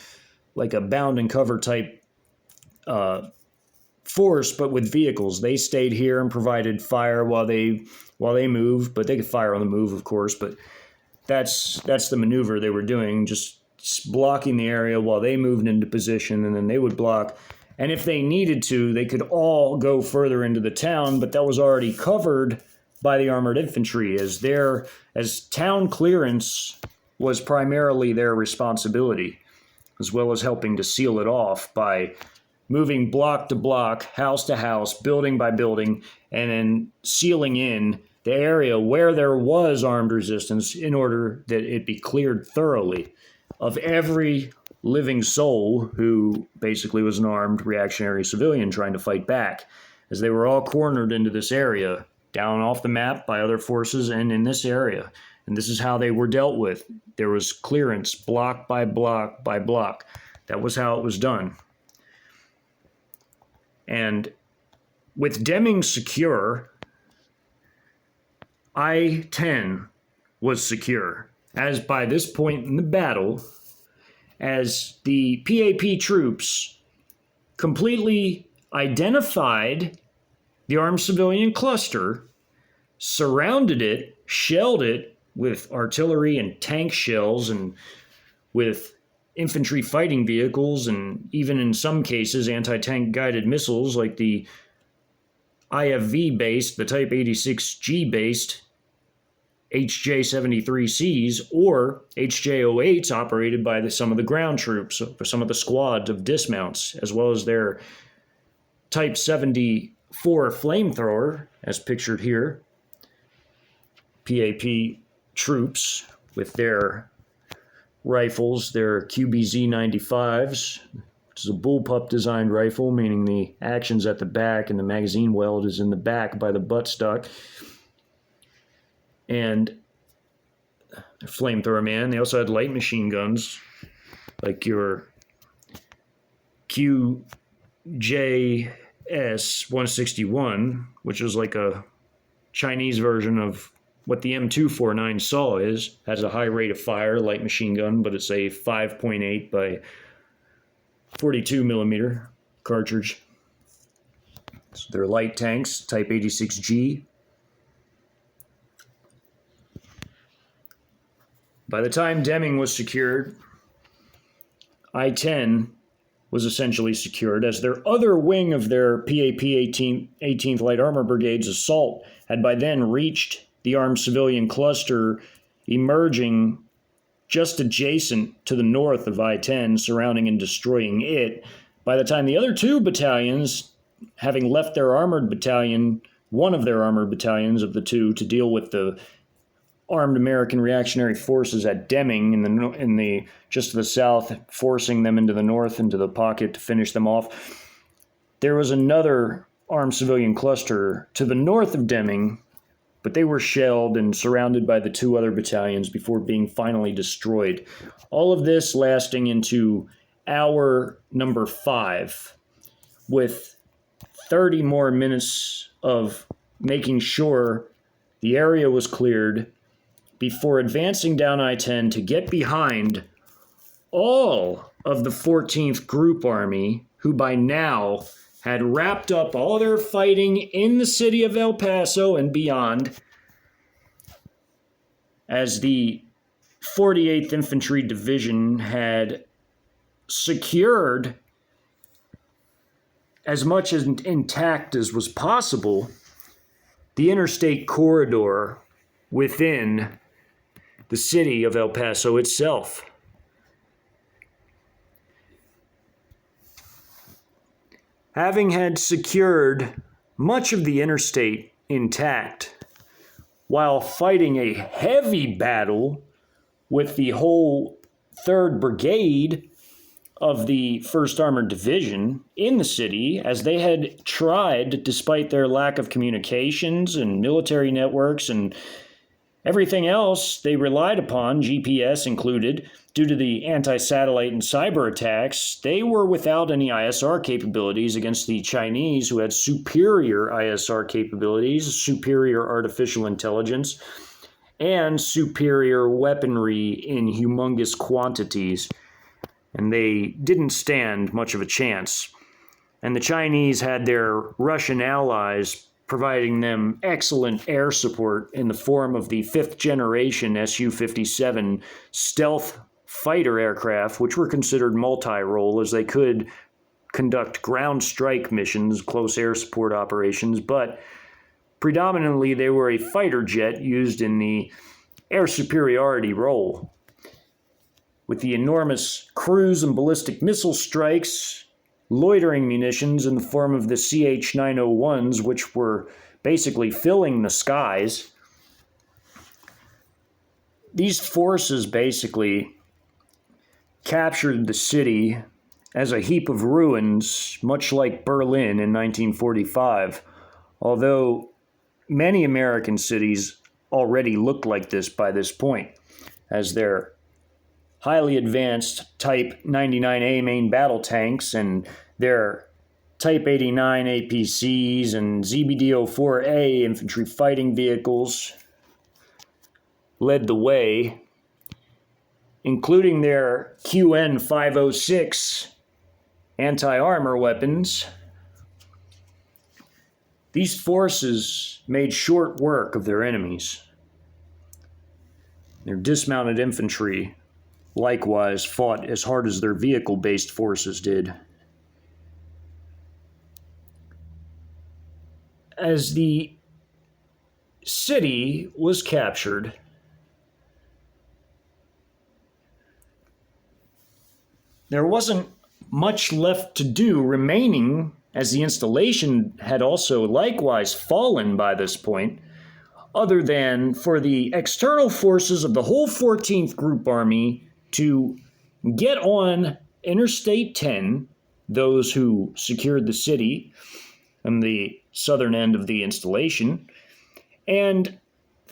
bound and cover type force, but with vehicles. They stayed here and provided fire while they moved, but they could fire on the move, of course. But that's the maneuver they were doing, just blocking the area while they moved into position, and then they would block. And if they needed to, they could all go further into the town, but that was already covered by the armored infantry, as town clearance was primarily their responsibility, as well as helping to seal it off by moving block to block, house to house, building by building, and then sealing in the area where there was armed resistance in order that it be cleared thoroughly of every living soul who basically was an armed reactionary civilian trying to fight back, as they were all cornered into this area, down off the map by other forces and in this area. And this is how they were dealt with. There was clearance block by block by block. That was how it was done. And with Demming secure, I-10 was secure, as by this point in the battle, as the PAP troops completely identified the armed civilian cluster, surrounded it, shelled it with artillery and tank shells and with infantry fighting vehicles, and even in some cases anti-tank guided missiles like the IFV based, the Type 86G based HJ-73Cs or HJ-08s operated by some of the ground troops, some of the squads of dismounts, as well as their Type 74 flamethrower, as pictured here. PAP troops with their rifles, their QBZ-95s, which is a bullpup designed rifle, meaning the action's at the back and the magazine weld is in the back by the buttstock. And flamethrower man. They also had light machine guns, like your QJS-161, which is like a Chinese version of what the M249 SAW is. Has a high rate of fire, light machine gun, but it's a 5.8 by 42 millimeter cartridge. So they're light tanks, Type 86G. By the time Demming was secured, I-10 was essentially secured, as their other wing of their PAP 18th Light Armored Brigade's assault had by then reached the armed civilian cluster emerging just adjacent to the north of I-10, surrounding and destroying it. By the time the other two battalions, having left their armored battalion, one of their armored battalions of the two, to deal with the armed American reactionary forces at Demming in the just to the south, forcing them into the north, into the pocket to finish them off. There was another armed civilian cluster to the north of Demming, but they were shelled and surrounded by the two other battalions before being finally destroyed. All of this lasting into hour number 5, with 30 more minutes of making sure the area was cleared before advancing down I-10 to get behind all of the 14th Group Army, who by now had wrapped up all their fighting in the city of El Paso and beyond, as the 48th Infantry Division had secured as much as intact as was possible the interstate corridor within the city of El Paso itself. Having had secured much of the interstate intact, while fighting a heavy battle with the whole 3rd Brigade of the 1st Armored Division in the city, as they had tried, despite their lack of communications and military networks and everything else they relied upon, GPS included, due to the anti-satellite and cyber attacks, they were without any ISR capabilities against the Chinese, who had superior ISR capabilities, superior artificial intelligence, and superior weaponry in humongous quantities. And they didn't stand much of a chance. And the Chinese had their Russian allies providing them excellent air support in the form of the 5th generation Su-57 stealth fighter aircraft, which were considered multi-role, as they could conduct ground strike missions, close air support operations, but predominantly they were a fighter jet used in the air superiority role. With the enormous cruise and ballistic missile strikes, loitering munitions in the form of the CH-901s, which were basically filling the skies. These forces basically captured the city as a heap of ruins, much like Berlin in 1945, although many American cities already looked like this by this point, as their highly advanced Type 99A main battle tanks and their Type 89 APCs and ZBD-04A infantry fighting vehicles led the way, including their QN-506 anti-armor weapons. These forces made short work of their enemies. Their dismounted infantry likewise fought as hard as their vehicle-based forces did. As the city was captured, there wasn't much left to do remaining, as the installation had also likewise fallen by this point, other than for the external forces of the whole 14th Group Army to get on Interstate 10, those who secured the city on the southern end of the installation, and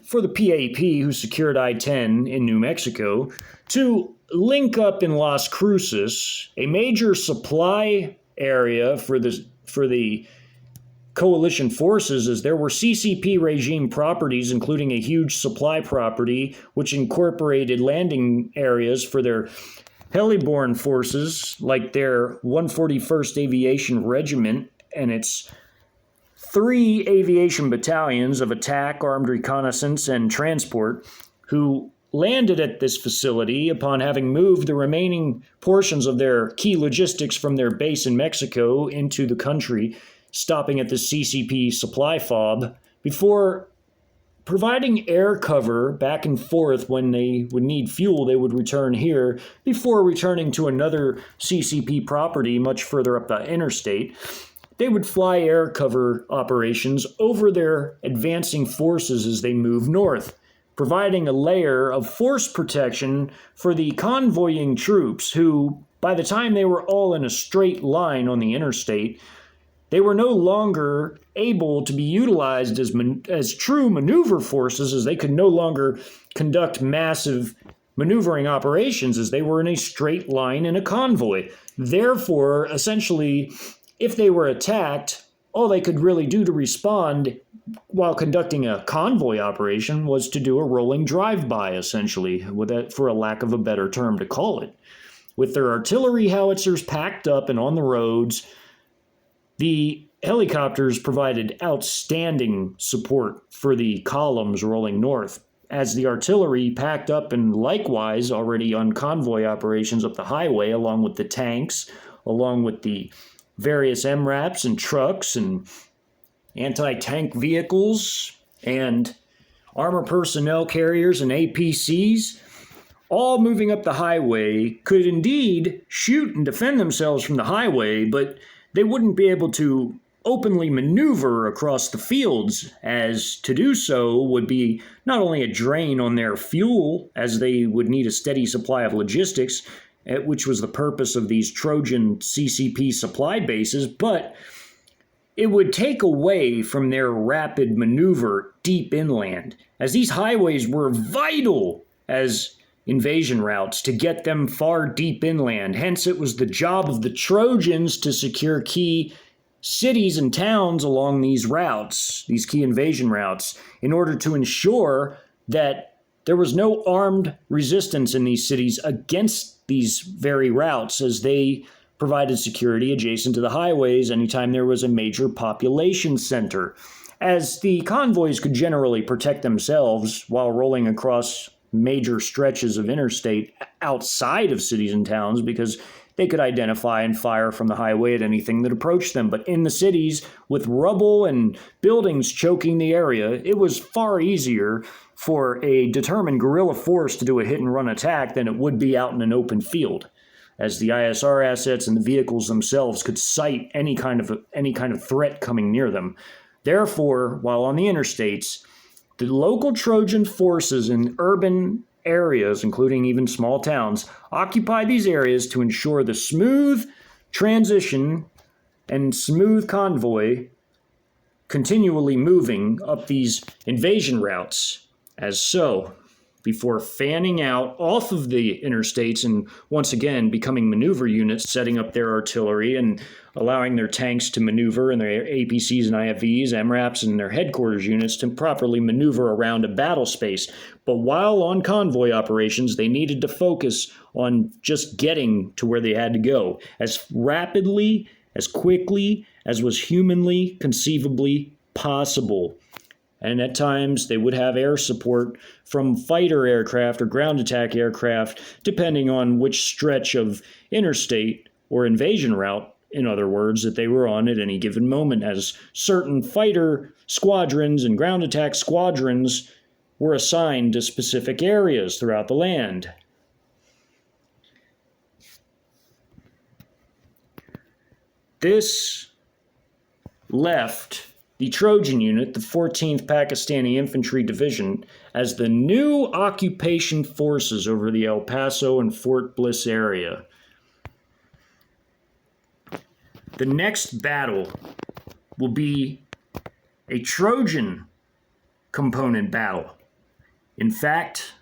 for the PAP, who secured I-10 in New Mexico, to link up in Las Cruces, a major supply area for the coalition forces, as there were CCP regime properties, including a huge supply property, which incorporated landing areas for their heliborne forces, like their 141st Aviation Regiment and its 3 aviation battalions of attack, armed reconnaissance, and transport, who landed at this facility upon having moved the remaining portions of their key logistics from their base in Mexico into the country, stopping at the CCP supply fob, before providing air cover back and forth. When they would need fuel, they would return here before returning to another CCP property much further up the interstate. They would fly air cover operations over their advancing forces as they move north, providing a layer of force protection for the convoying troops who, by the time they were all in a straight line on the interstate, they were no longer able to be utilized as true maneuver forces, as they could no longer conduct massive maneuvering operations as they were in a straight line in a convoy. Therefore, essentially, if they were attacked, all they could really do to respond while conducting a convoy operation was to do a rolling drive-by, essentially, for a lack of a better term to call it. With their artillery howitzers packed up and on the roads, the helicopters provided outstanding support for the columns rolling north, as the artillery packed up and likewise already on convoy operations up the highway, along with the tanks, along with the various MRAPs and trucks and anti-tank vehicles and armor personnel carriers and APCs, all moving up the highway, could indeed shoot and defend themselves from the highway, but they wouldn't be able to openly maneuver across the fields, as to do so would be not only a drain on their fuel, as they would need a steady supply of logistics, which was the purpose of these Trojan CCP supply bases, but it would take away from their rapid maneuver deep inland, as these highways were vital as invasion routes to get them far deep inland. Hence, it was the job of the Trojans to secure key cities and towns along these routes, these key invasion routes, in order to ensure that there was no armed resistance in these cities against these very routes, as they provided security adjacent to the highways anytime there was a major population center, as the convoys could generally protect themselves while rolling across major stretches of interstate outside of cities and towns, because they could identify and fire from the highway at anything that approached them. But in the cities, with rubble and buildings choking the area, it was far easier for a determined guerrilla force to do a hit-and-run attack than it would be out in an open field, as the ISR assets and the vehicles themselves could sight any kind of threat coming near them. Therefore, while on the interstates, the local Trojan forces in urban areas, including even small towns, occupied these areas to ensure the smooth transition and smooth convoy continually moving up these invasion routes, as so, before fanning out off of the interstates and once again becoming maneuver units, setting up their artillery and allowing their tanks to maneuver and their APCs and IFVs, MRAPs, and their headquarters units to properly maneuver around a battle space. But while on convoy operations, they needed to focus on just getting to where they had to go as rapidly, as quickly, as was humanly conceivably possible. And at times, they would have air support from fighter aircraft or ground attack aircraft, depending on which stretch of interstate or invasion route, in other words, that they were on at any given moment, as certain fighter squadrons and ground attack squadrons were assigned to specific areas throughout the land. This left the Trojan unit, the 14th Pakistani Infantry Division, as the new occupation forces over the El Paso and Fort Bliss area. The next battle will be a Trojan component battle. In fact,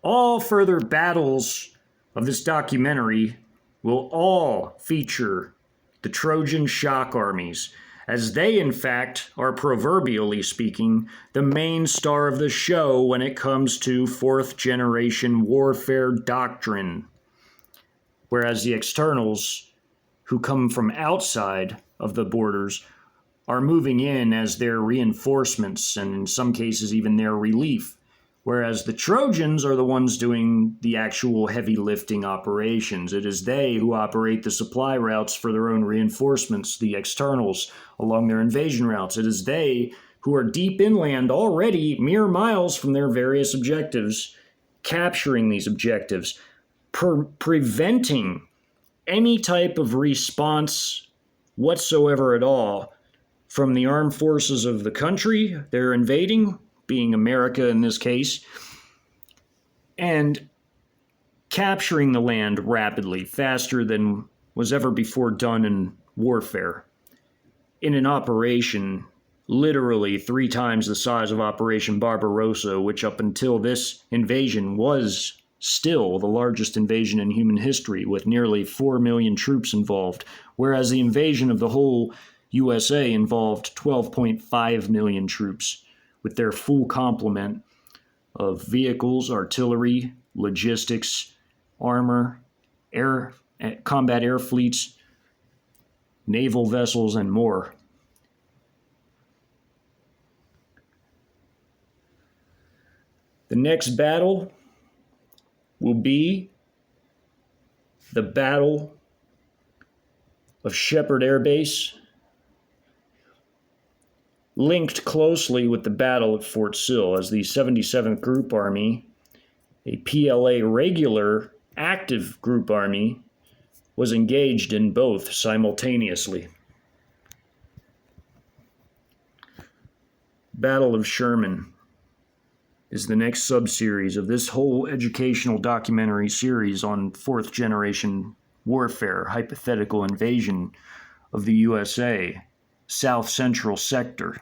all further battles of this documentary will all feature the Trojan shock armies, as they, in fact, are proverbially speaking, the main star of the show when it comes to fourth-generation warfare doctrine. Whereas the externals, who come from outside of the borders, are moving in as their reinforcements, and in some cases even their relief. Whereas the Trojans are the ones doing the actual heavy lifting operations. It is they who operate the supply routes for their own reinforcements, the externals, along their invasion routes. It is they who are deep inland already, mere miles from their various objectives, capturing these objectives, preventing any type of response whatsoever at all from the armed forces of the country they're invading, being America in this case, and capturing the land rapidly, faster than was ever before done in warfare. In an operation literally 3 times the size of Operation Barbarossa, which up until this invasion was still the largest invasion in human history, with nearly 4 million troops involved, whereas the invasion of the whole USA involved 12.5 million troops, with their full complement of vehicles, artillery, logistics, armor, combat air fleets, naval vessels, and more. The next battle will be the Battle of Sheppard Air Base, linked closely with the Battle of Ft Sill, as the 77th Group Army, a PLA regular active group army, was engaged in both simultaneously. Battle of Sherman is the next sub-series of this whole educational documentary series on fourth-generation warfare, hypothetical invasion of the USA, South Central Sector.